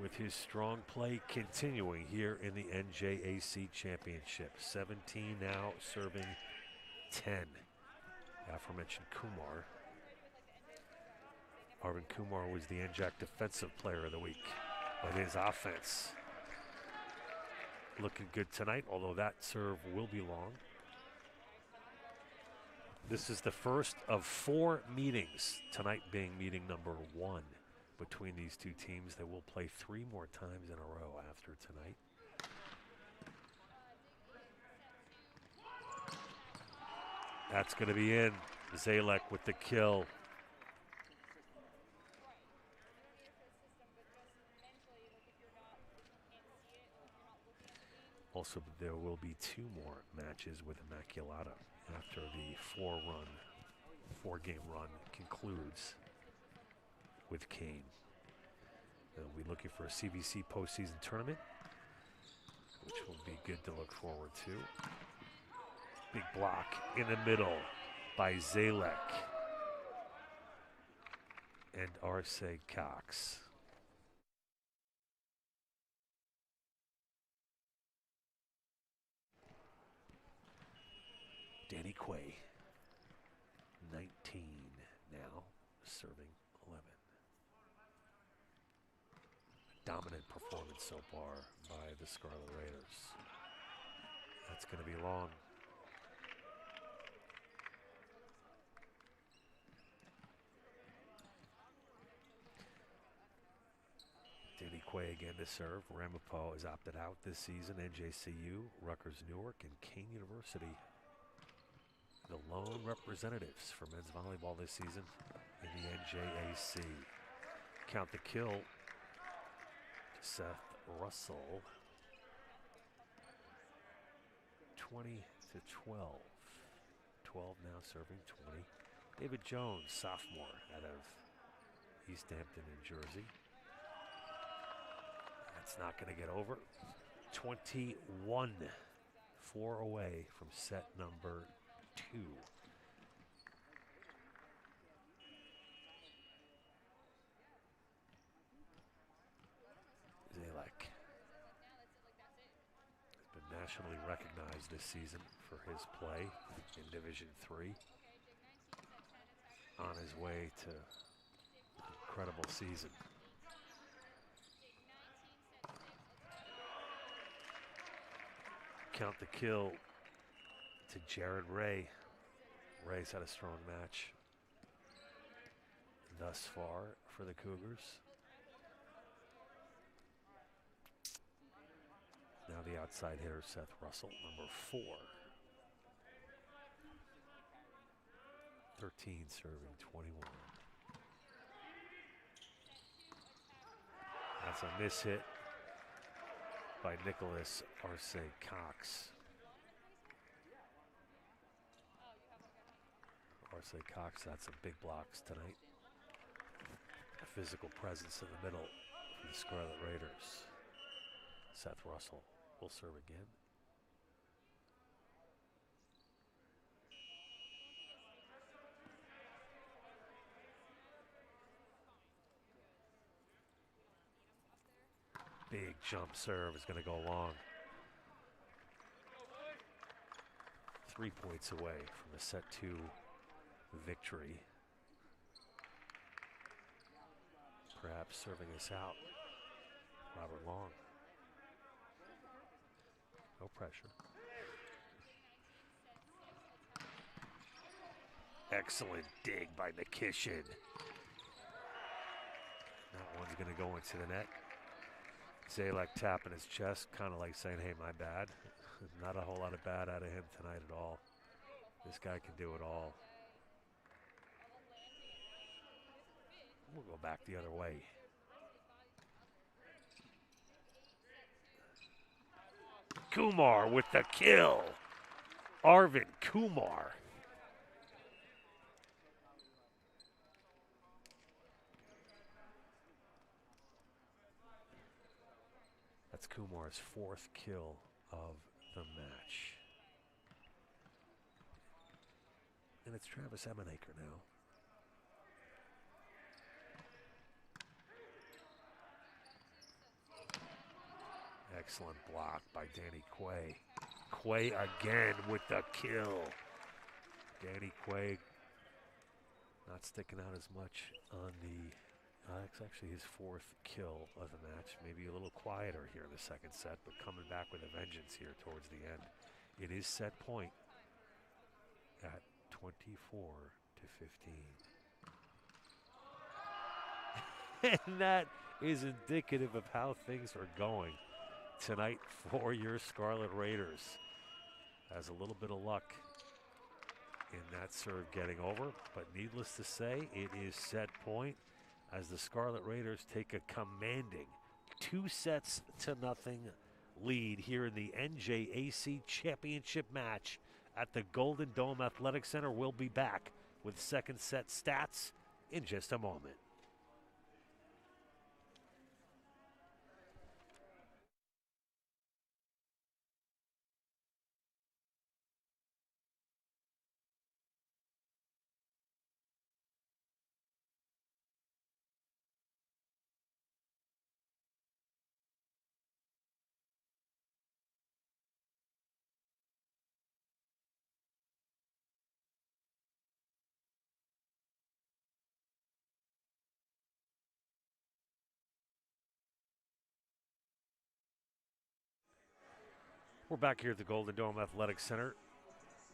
with his strong play continuing here in the NJAC Championship. 17 now, serving 10. Aforementioned Kumar. Arvin Kumar was the NJAC Defensive Player of the Week. But his offense looking good tonight, although that serve will be long. This is the first of 4 meetings, tonight being meeting number 1 between these two teams. They will play 3 more times in a row after tonight. That's going to be in. Zalek with the kill. Also, there will be 2 more matches with Immaculata after the 4-game run concludes with Kean. They'll be looking for a CVC postseason tournament. which will be good to look forward to. Big block in the middle by Zalek and Arce Cox. Danny Quay, 19 now, serving 11. Dominant performance so far by the Scarlet Raiders. That's going to be long. Danny Quay again to serve. Ramapo has opted out this season. NJCU, Rutgers Newark, and Kean University. The lone representatives for men's volleyball this season in the NJAC. Count the kill to Seth Russell. 20 to 12. 12 now serving 20. David Jones, sophomore out of East Hampton, New Jersey. That's not going to get over. 21. 4 away from set number 2. Zalek has been nationally recognized this season for his play in Division III. On his way to an incredible season. Count the kill to Jared Ray. Ray's had a strong match thus far for the Cougars. Now the outside hitter, Seth Russell, number 4. 13 serving 21. That's a miss hit by Nicholas Arce Cox. Arce Cox, that's some big blocks tonight. A physical presence in the middle for the Scarlet Raiders. Seth Russell will serve again. Big jump serve is going to go long. 3 points away from a set 2 victory. Perhaps serving us out. Robert Long. No pressure. Excellent dig by McKishin. That one's going to go into the net. Zalek tapping his chest, kind of like saying, hey, my bad. Not a whole lot of bad out of him tonight at all. This guy can do it all. We'll go back the other way. Kumar with the kill. Arvin Kumar. That's Kumar's 4th kill of the match. And it's Travis Emenaker now. Excellent block by Danny Quay. Quay again with the kill. Danny Quay not sticking out as much on the, it's actually his 4th kill of the match. Maybe a little quieter here in the second set, but coming back with a vengeance here towards the end. It is set point at 24 to 15. And that is indicative of how things are going tonight for your Scarlet Raiders. Has a little bit of luck in that serve getting over, but needless to say, it is set point as the Scarlet Raiders take a commanding 2-0 lead here in the NJAC Championship match at the Golden Dome Athletic Center. We'll be back with second set stats in just a moment. We're back here at the Golden Dome Athletic Center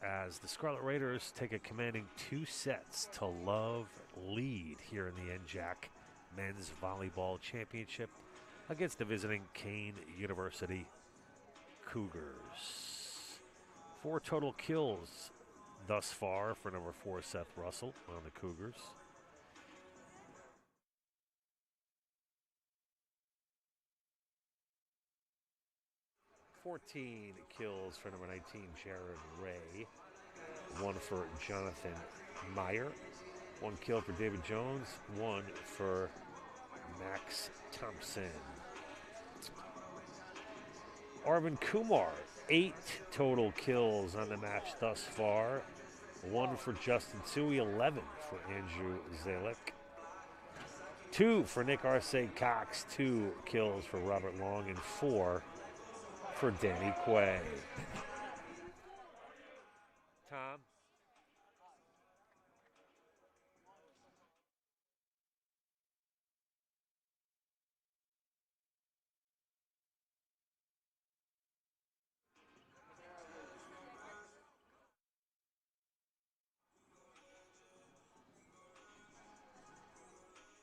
as the Scarlet Raiders take a commanding 2-0 lead here in the NJAC Men's Volleyball Championship against the visiting Kean University Cougars. 4 total kills thus far for number 4 Seth Russell on the Cougars. "14 kills for number 19 Jared Ray. 1 for Jonathan Meyer. 1 kill for David Jones. 1 for Max Thompson. Arvin Kumar, 8 total kills on the match thus far. 1 for Justin Tui, 11 for Andrew Zalek. 2 for Nick Arce Cox, 2 kills for Robert Long, and 4 for Danny Quay. Tom?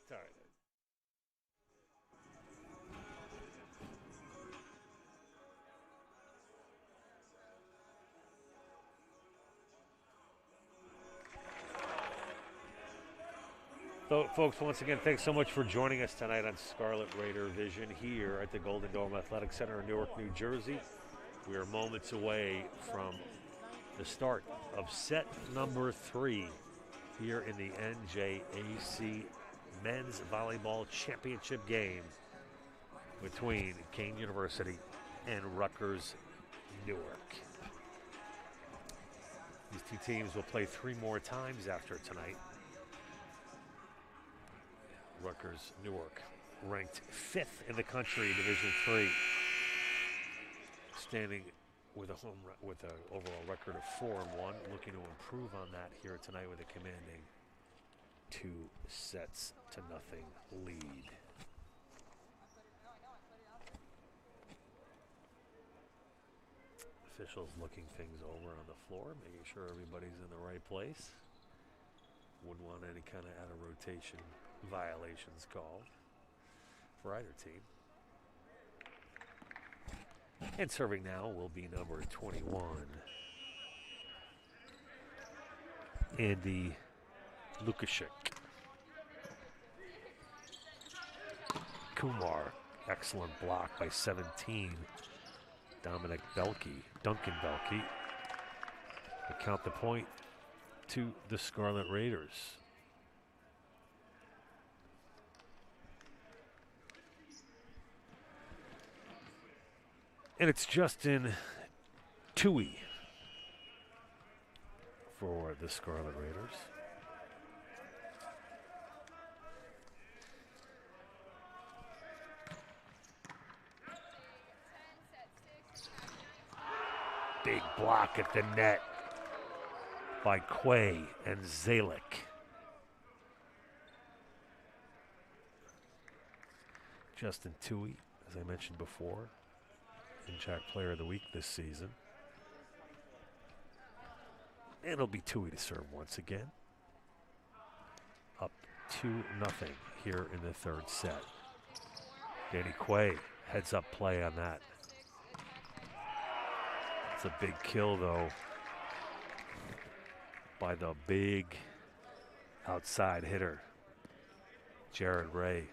It's all right. So, folks, once again, thanks so much for joining us tonight on Scarlet Raider Vision here at the Golden Dome Athletic Center in Newark, New Jersey. We are moments away from the start of set number 3 here in the NJAC Men's Volleyball Championship game between Kean University and Rutgers Newark. These 2 teams will play 3 more times after tonight. Rutgers Newark, ranked 5th in the country, Division III, standing with an overall record of 4-1, looking to improve on that here tonight with a commanding 2-0 lead. Officials looking things over on the floor, making sure everybody's in the right place. Wouldn't want any kind of out of rotation violations called for either team. And serving now will be number 21, Andy Lukashik. Kumar, excellent block by 17, Duncan Belkey. To count the point to the Scarlet Raiders. And it's Justin Tui for the Scarlet Raiders. Big block at the net by Quay and Zalek. Justin Tui, as I mentioned before, NJAC Player of the Week this season. And it'll be Tui to serve once again. Up 2-0 here in the 3rd set. Danny Quay heads up play on that. It's a big kill, though, by the big outside hitter, Jared Ray.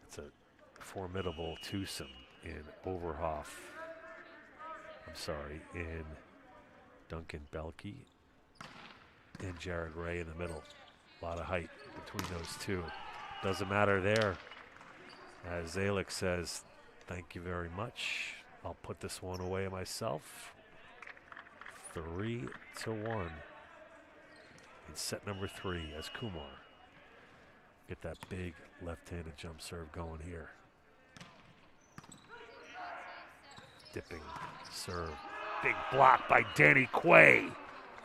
It's a formidable twosome in in Duncan Belkey and Jared Ray in the middle. A lot of height between those 2. Doesn't matter there. As Zalek says, thank you very much. I'll put this one away myself. 3-1 in set number 3 as Kumar get that big left-handed jump serve going here. Dipping serve. Big block by Danny Quay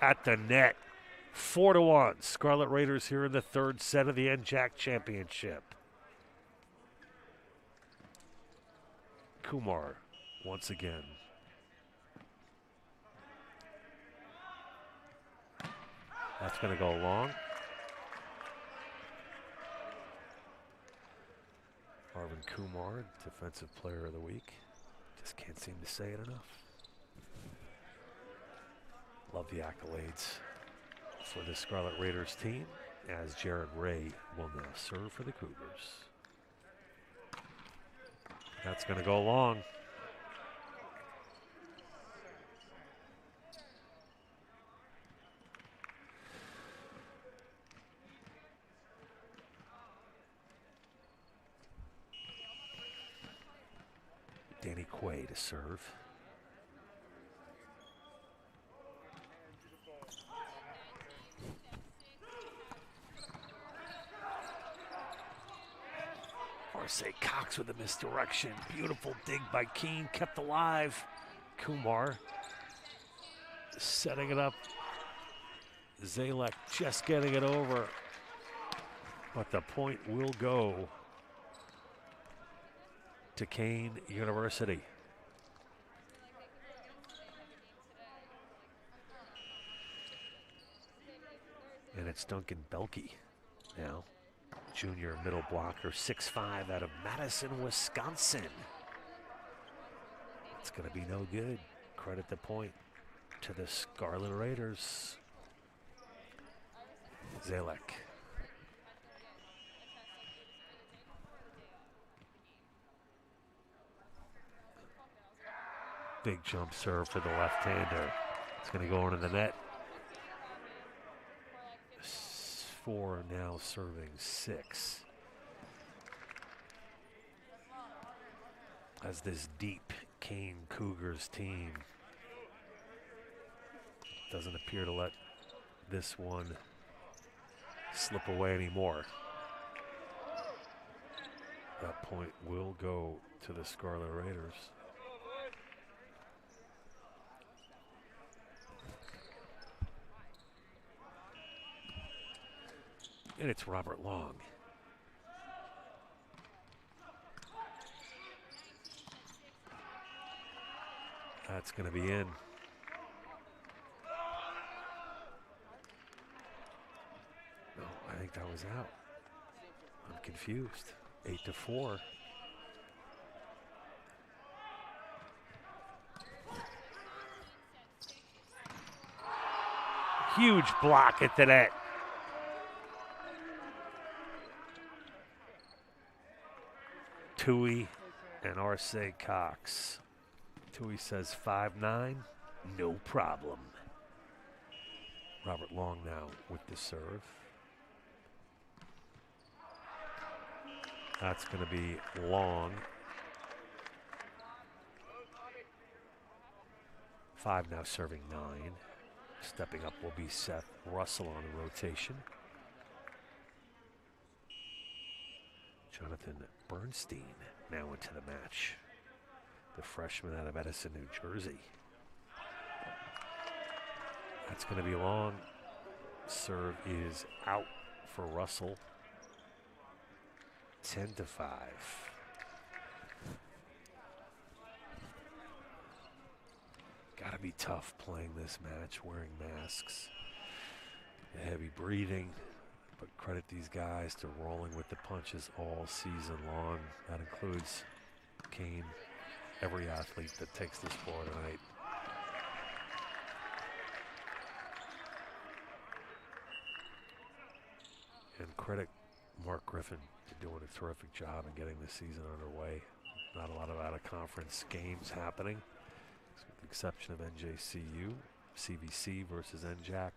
at the net. 4-1. Scarlet Raiders here in the 3rd set of the NJAC Championship. Kumar once again. That's going to go long. Arvin Kumar, Defensive Player of the Week. Just can't seem to say it enough. Love the accolades for the Scarlet Raiders team, as Jared Ray will now serve for the Cougars. That's going to go long. Danny Quay to serve. Say Cox with a misdirection. Beautiful dig by Kean, kept alive. Kumar setting it up. Zalek just getting it over. But the point will go to Kean University. And it's Duncan Belke now. Junior middle blocker, 6'5", out of Madison, Wisconsin. It's going to be no good. Credit the point to the Scarlet Raiders. Zalek. Big jump serve for the left-hander. It's going to go into the net. 4 now serving 6. As this deep Kean Cougars team doesn't appear to let this one slip away anymore. That point will go to the Scarlet Raiders. And it's Robert Long. That's going to be in. No, I think that was out. I'm confused. 8-4. Huge block at the net. Tui and Arce Cox. Tui says 5'9", no problem. Robert Long now with the serve. That's going to be long. 5 now serving 9. Stepping up will be Seth Russell on the rotation. Jonathan Bernstein now into the match. The freshman out of Edison, New Jersey. That's going to be long. Serve is out for Russell. 10-5. Gotta be tough playing this match, wearing masks, heavy breathing. But credit these guys to rolling with the punches all season long. That includes Kean, every athlete that takes this floor tonight. And credit Mark Griffin to doing a terrific job in getting the season underway. Not a lot of out-of-conference games happening, with the exception of NJCU, CVC versus NJAC.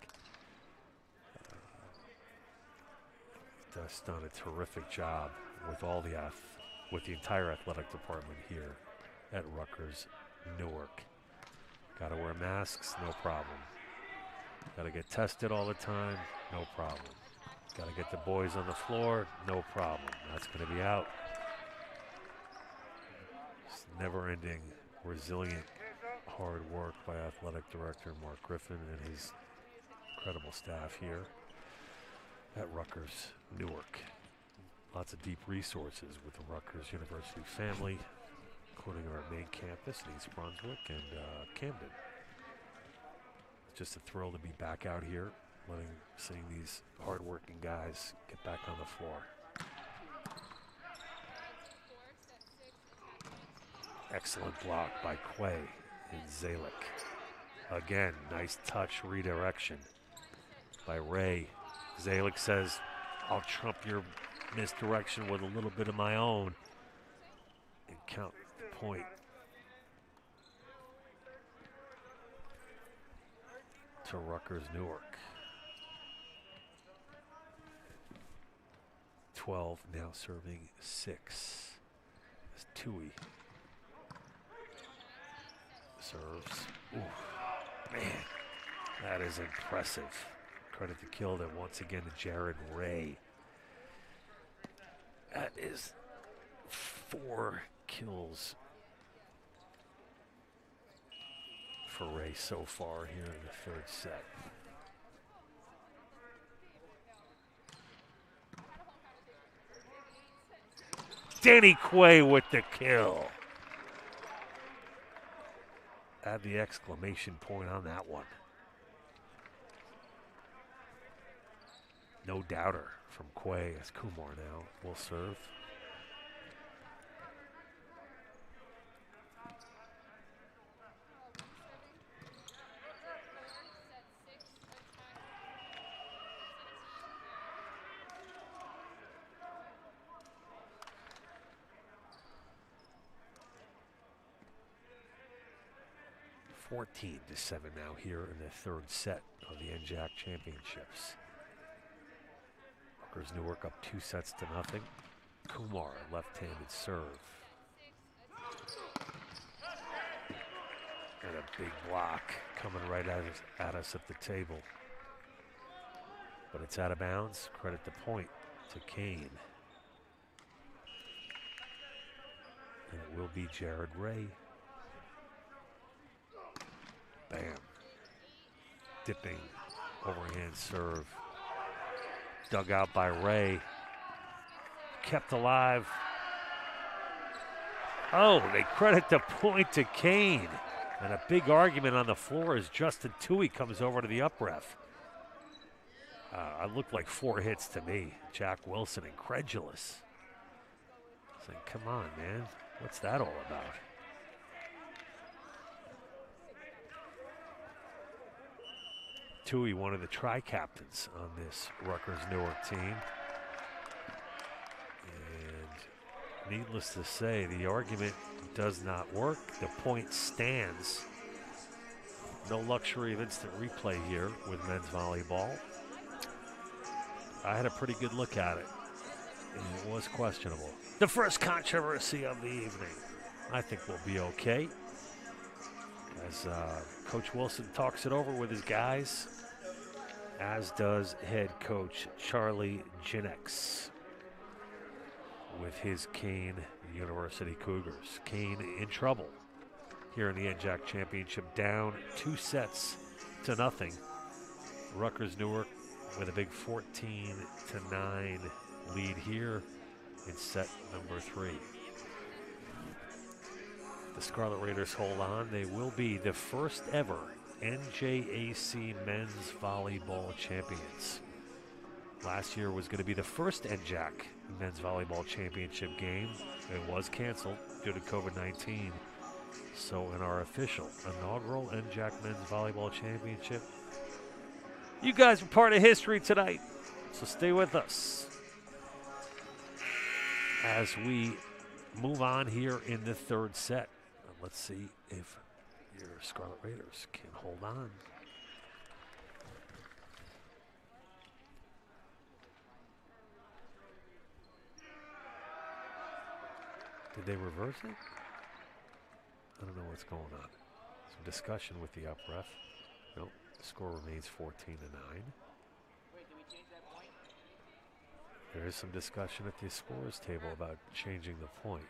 Has done a terrific job with all with the entire athletic department here at Rutgers Newark. Got to wear masks, no problem. Got to get tested all the time, no problem. Got to get the boys on the floor, no problem. That's going to be out. It's never-ending, resilient, hard work by athletic director Mark Griffin and his incredible staff here at Rutgers Newark. Lots of deep resources with the Rutgers University family, including our main campus in East Brunswick and Camden. It's just a thrill to be back out here, seeing these hardworking guys get back on the floor. Excellent block by Quay and Zalik. Again, nice touch redirection by Ray. Zalik says, I'll trump your misdirection with a little bit of my own and count the point. To Rutgers Newark. 12 now serving 6. It's Tui. Serves. Ooh, man, that is impressive. Credit to Kilda once again to Jared Ray. That is 4 kills for Ray so far here in the third set. Danny Quay with the kill. Add the exclamation point on that one. No doubter from Quay as Kumar now will serve. (14-7) now here in the third set of the NJAC championships. Rutgers Newark up 2-0. Kumar, left-handed serve. And a big block coming right at us at the table. But it's out of bounds. Credit the point to Kean. And it will be Jared Ray. Bam. Dipping overhand serve. Dug out by Ray. Kept alive. Oh, they credit the point to Kean. And a big argument on the floor as Justin Tui comes over to the up ref. It looked like 4 hits to me. Jack Wilson, incredulous. Saying, come on, man. What's that all about? Tui, one of the tri-captains on this Rutgers Newark team. And needless to say, the argument does not work. The point stands. No luxury of instant replay here with men's volleyball. I had a pretty good look at it, and it was questionable. The first controversy of the evening. I think we'll be okay. As Coach Wilson talks it over with his guys, as does head coach Charlie Ginix with his Kean University Cougars. Kean in trouble here in the NJAC Championship, down 2-0. Rutgers Newark with a big 14-9 lead here in set number 3. The Scarlet Raiders hold on. They will be the first ever NJAC men's volleyball champions. Last year was going to be the first NJAC men's volleyball championship game. It was canceled due to COVID-19. So in our official inaugural NJAC men's volleyball championship, you guys are part of history tonight. So stay with us as we move on here in the third set. Let's see if your Scarlet Raiders can hold on. Did they reverse it? I don't know what's going on. Some discussion with the up ref. Nope, the score remains 14-9. Wait, did we change that point? There is some discussion at the scores table about changing the point.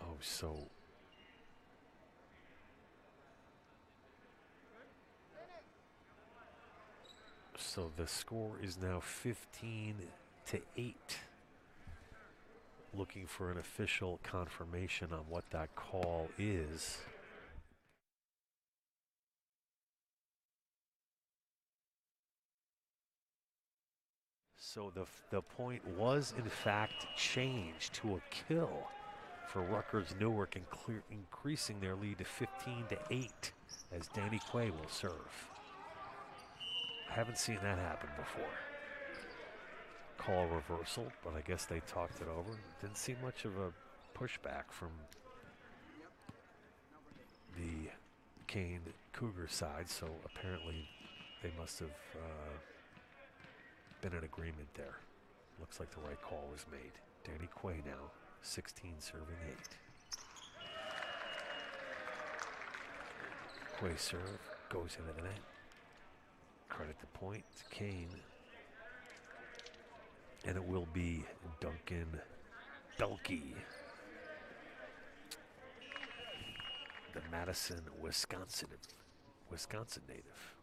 Oh, so So the score is now 15-8. Looking for an official confirmation on what that call is. So the point was in fact changed to a kill for Rutgers Newark, increasing their lead to 15-8 as Danny Quay will serve. I haven't seen that happen before. Call reversal, but I guess they talked it over. Didn't see much of a pushback from the Kean Cougar side, so apparently they must have been in agreement there. Looks like the right call was made. Danny Quay now, 16 serving 8. Quay serve, goes into the net. Credit the point to Kean. And it will be Duncan Belke, the Madison, Wisconsin native.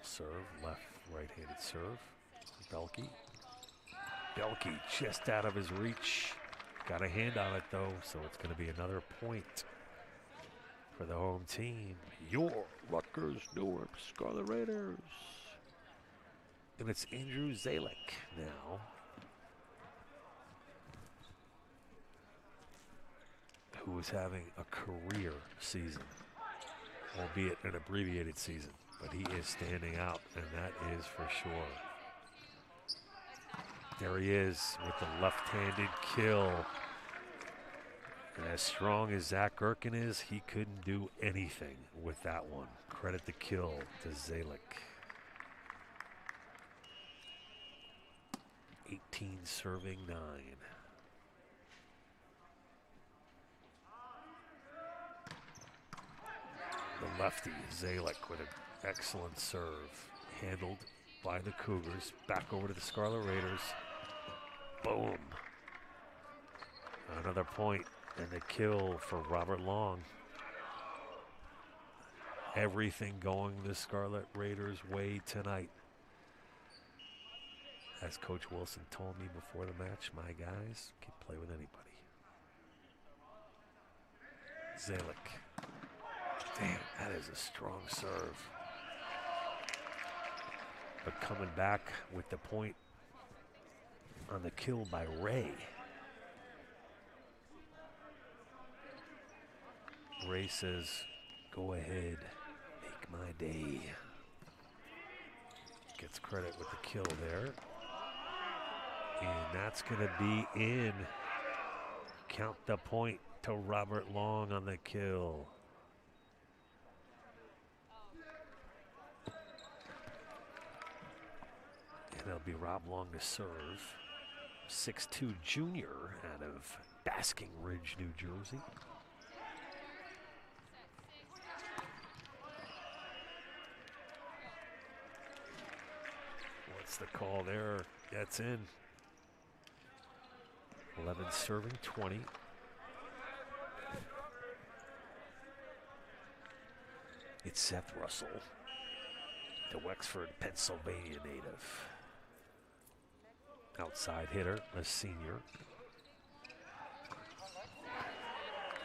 Serve, left, right-handed serve. Belke just out of his reach. Got a hand on it though, so it's going to be another point for the home team. Your Rutgers Newark Scarlet Raiders. And it's Andrew Zalek now, who is having a career season, albeit an abbreviated season, but he is standing out, and that is for sure. There he is with the left-handed kill. And as strong as Zach Gherkin is, he couldn't do anything with that one. Credit the kill to Zalek. 18 serving 9. The lefty, Zalek, with an excellent serve. Handled by the Cougars. Back over to the Scarlet Raiders. Boom. Another point and a kill for Robert Long. Everything going the Scarlet Raiders' way tonight. As Coach Wilson told me before the match, my guys can play with anybody. Zalek. Damn, that is a strong serve. But coming back with the point on the kill by Ray. Ray says, go ahead, make my day. Gets credit with the kill there. And that's going to be in. Count the point to Robert Long on the kill. And it'll be Rob Long to serve. 6'2" junior out of Basking Ridge, New Jersey. What's the call there? That's in. 11 serving 20. It's Seth Russell, the Wexford, Pennsylvania native. Outside hitter, a senior.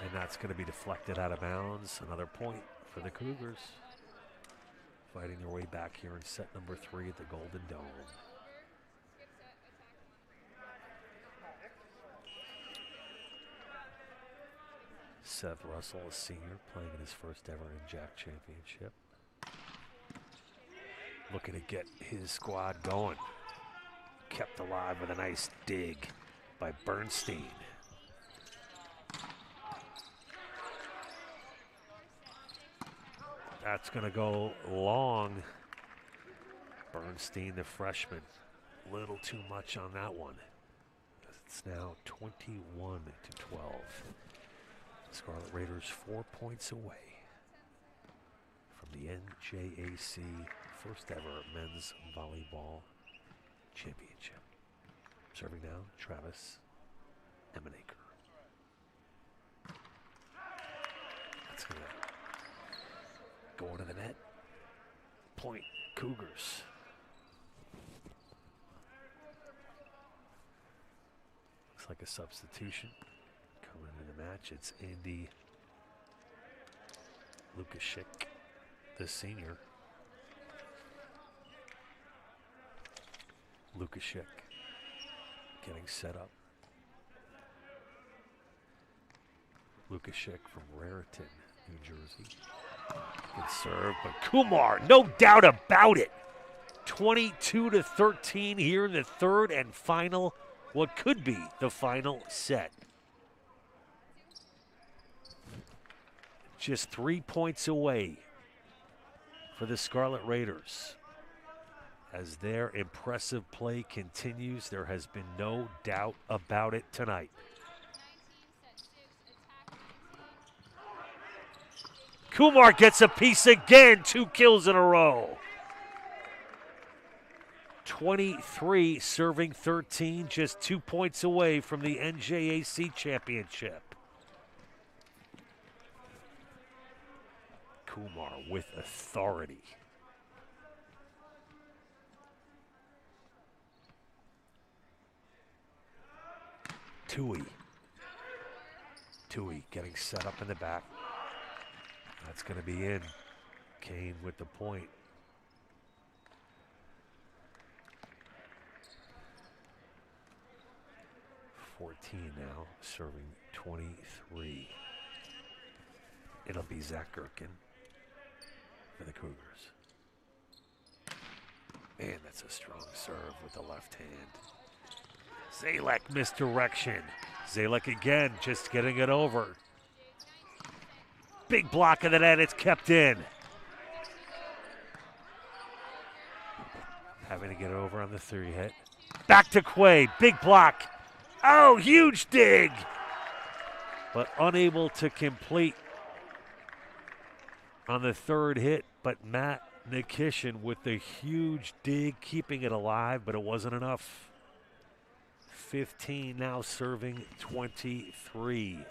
And that's going to be deflected out of bounds. Another point for the Cougars. Fighting their way back here in set number 3 at the Golden Dome. Seth Russell, a senior, playing in his first ever NJAC championship. Looking to get his squad going. Kept alive with a nice dig by Bernstein. That's going to go long. Bernstein, the freshman, little too much on that one. It's now 21-12. Scarlet Raiders 4 points away from the NJAC first ever men's volleyball championship. Serving now, Travis Emenaker. That's going to go into the net. Point Cougars. Looks like a substitution coming into the match. It's Andy Lukashik, the senior. Lukashik getting set up. Lukashik from Raritan, New Jersey. Good serve, but Kumar, no doubt about it. 22-13 here in the third and final, what could be the final set. Just 3 points away for the Scarlet Raiders. As their impressive play continues, there has been no doubt about it tonight. Kumar gets a piece again, 2 kills in a row. 23 serving 13, just 2 points away from the NJAC championship. Kumar with authority. Tui getting set up in the back. That's going to be in. Kean with the point. Now, serving 23. It'll be Zach Gherkin for the Cougars. Man, that's a strong serve with the left hand. Zalek misdirection. Zalek again, just getting it over. Big block of the net, it's kept in. Having to get it over on the 3 hit. Back to Quaid, big block. Oh, huge dig! But unable to complete on the 3rd hit. But Matt Nikishin with the huge dig, keeping it alive, but it wasn't enough. 15 now serving 23.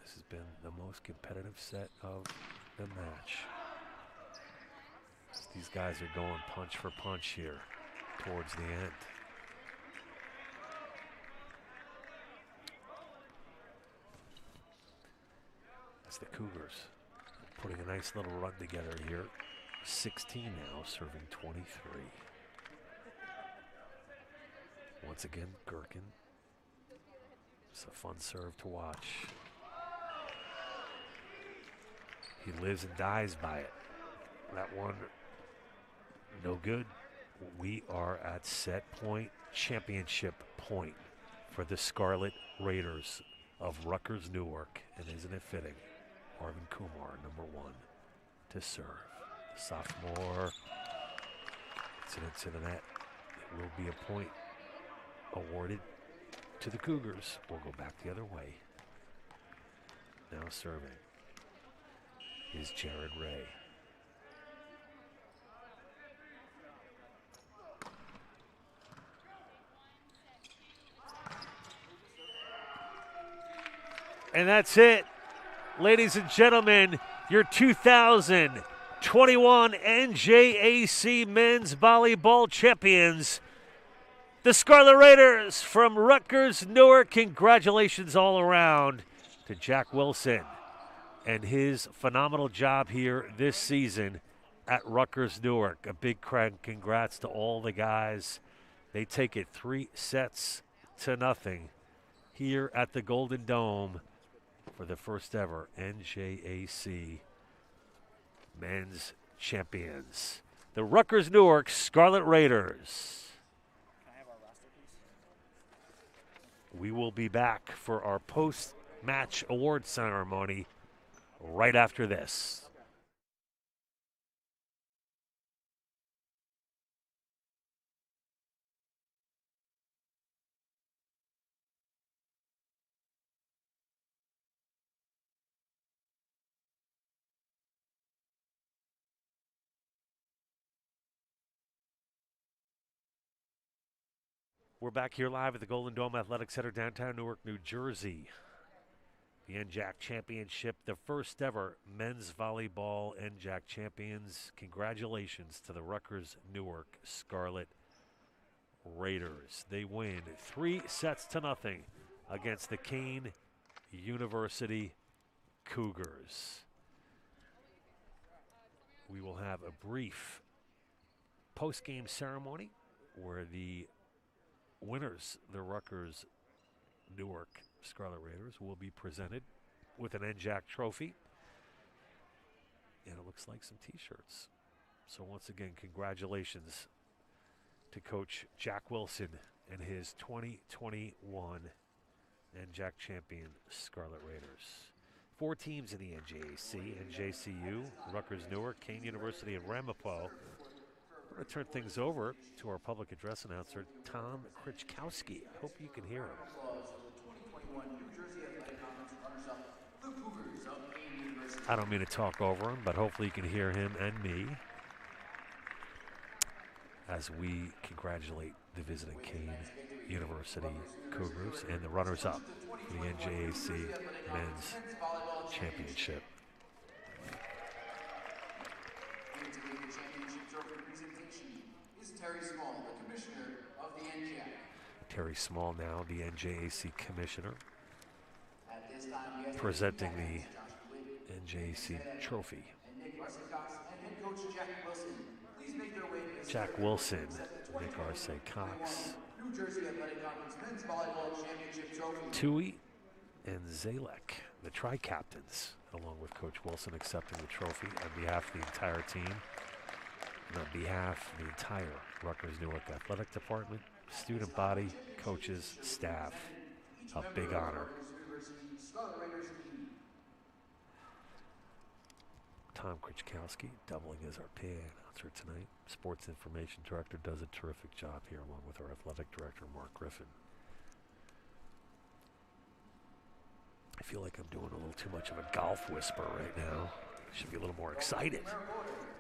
This has been the most competitive set of the match. These guys are going punch for punch here towards the end. The Cougars putting a nice little run together here. 16 now, serving 23. Once again, Gherkin. It's a fun serve to watch. He lives and dies by it. That one, no good. We are at set point, championship point for the Scarlet Raiders of Rutgers Newark. And isn't it fitting? Arvin Kumar, number 1, to serve. Sophomore, it's into the net. It will be a point awarded to the Cougars. We'll go back the other way. Now serving is Jared Ray. And that's it. Ladies and gentlemen, your 2021 NJAC Men's Volleyball Champions, the Scarlet Raiders from Rutgers, Newark. Congratulations all around to Jack Wilson and his phenomenal job here this season at Rutgers, Newark. A big congrats to all the guys. They take it 3-0 here at the Golden Dome for the first ever NJAC Men's Champions. The Rutgers Newark Scarlet Raiders. Can I have our roster, please? We will be back for our post-match award ceremony right after this. We're back here live at the Golden Dome Athletic Center, downtown Newark, New Jersey. The NJAC Championship, the first ever men's volleyball NJAC champions. Congratulations to the Rutgers Newark Scarlet Raiders. They win 3-0 against the Kean University Cougars. We will have a brief post-game ceremony where the winners, the Rutgers Newark Scarlet Raiders, will be presented with an NJAC trophy. And it looks like some t-shirts. So once again, congratulations to Coach Jack Wilson and his 2021 NJAC champion Scarlet Raiders. 4 teams in the NJAC, NJCU, Rutgers Newark, Kean University, and Ramapo. We're going to turn things over to our public address announcer, Tom Krichkowski. I hope you can hear him. I don't mean to talk over him, but hopefully you can hear him and me as we congratulate the visiting Kean University Cougars and the runners-up for the NJAC Men's Championship. Terry Small now, the NJAC Commissioner, presenting the NJAC trophy. Jack Wilson, Nick Arce Cox, Tui, and Zalek, the tri-captains, along with Coach Wilson accepting the trophy on behalf of the entire team and on behalf of the entire Rutgers Newark Athletic Department, student body, coaches, staff. A big honor. Tom Krichkowski doubling as our PA announcer tonight. Sports Information Director does a terrific job here, along with our Athletic Director, Mark Griffin. I feel like I'm doing a little too much of a golf whisper right now. I should be a little more excited.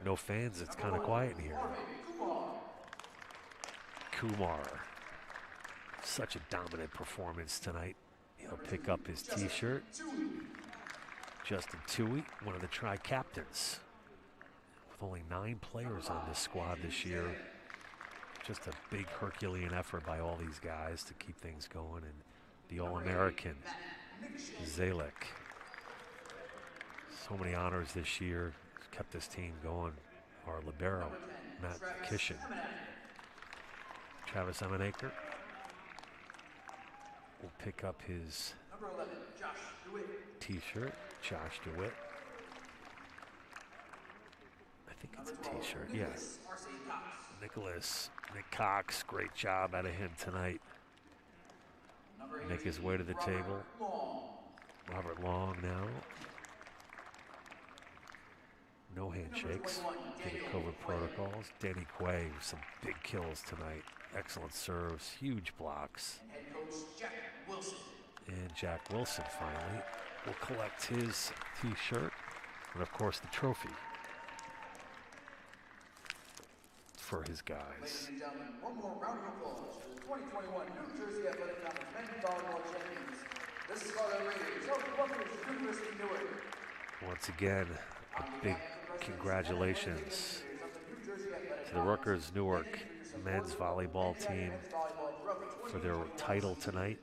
No fans, it's kind of quiet in here. Kumar. Such a dominant performance tonight. He'll pick up his t-shirt. Justin Tui, one of the tri-captains. With only 9 players on this squad this year. Just a big Herculean effort by all these guys to keep things going. And the All-American, Zalek. So many honors this year. Kept this team going. Our libero, Matt Kishin. Travis Emenaker will pick up his t-shirt. Josh DeWitt. I think it's a t-shirt, yeah. Nick Cox, great job out of him tonight. Make his way to the table. Robert Long now. No handshakes due to COVID protocols. Danny Quay with some big kills tonight. Excellent serves, huge blocks. And Jack Wilson finally will collect his t-shirt and of course the trophy for his guys. Ladies and gentlemen, one more round of applause for the 2021 New Jersey Athletic Conference Men's Volleyball Champions, the Scarlet Raiders of Rutgers University Newark. Once again, a big congratulations to the Rutgers Newark men's volleyball team for their title tonight.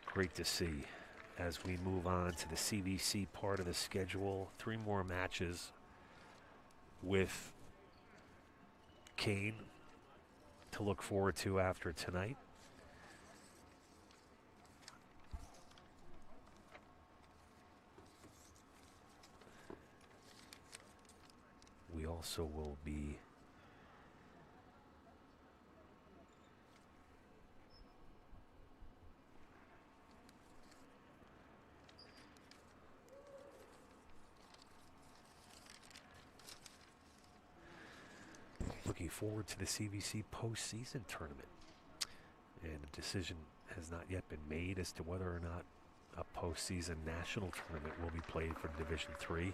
Great to see as we move on to the CVC part of the schedule. 3 more matches with Kean to look forward to after tonight. We also will be looking forward to the CVC postseason tournament. And a decision has not yet been made as to whether or not a postseason national tournament will be played for Division III.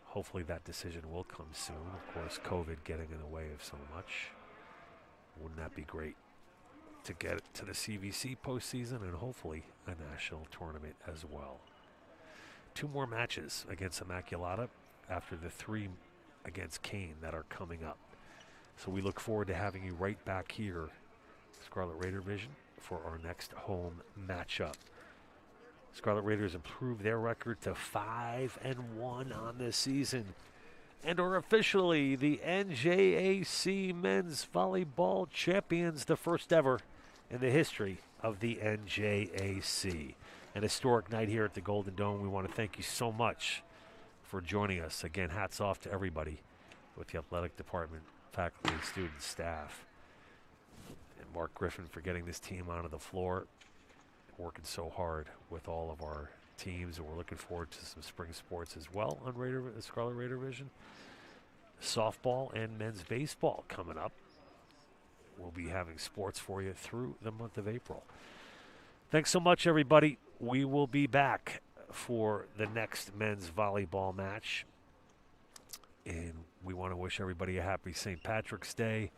Hopefully that decision will come soon. Of course, COVID getting in the way of so much. Wouldn't that be great to get to the CVC postseason and hopefully a national tournament as well. 2 more matches against Immaculata after the 3 against Kean that are coming up. So we look forward to having you right back here, Scarlet Raider Vision, for our next home matchup. Scarlet Raiders improved their record to 5-1 on this season and are officially the NJAC men's volleyball champions, the first ever in the history of the NJAC. An historic night here at the Golden Dome. We want to thank you so much for joining us. Again, hats off to everybody with the athletic department, faculty, students, staff, and Mark Griffin for getting this team onto the floor, working so hard with all of our teams, and we're looking forward to some spring sports as well on Scarlet Raider Vision. Softball and men's baseball coming up. We'll be having sports for you through the month of April. Thanks so much, everybody. We will be back for the next men's volleyball match. And we want to wish everybody a happy St. Patrick's Day.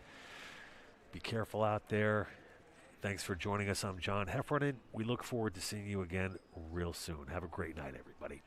Be careful out there. Thanks for joining us. I'm John Heffernan. We look forward to seeing you again real soon. Have a great night, everybody.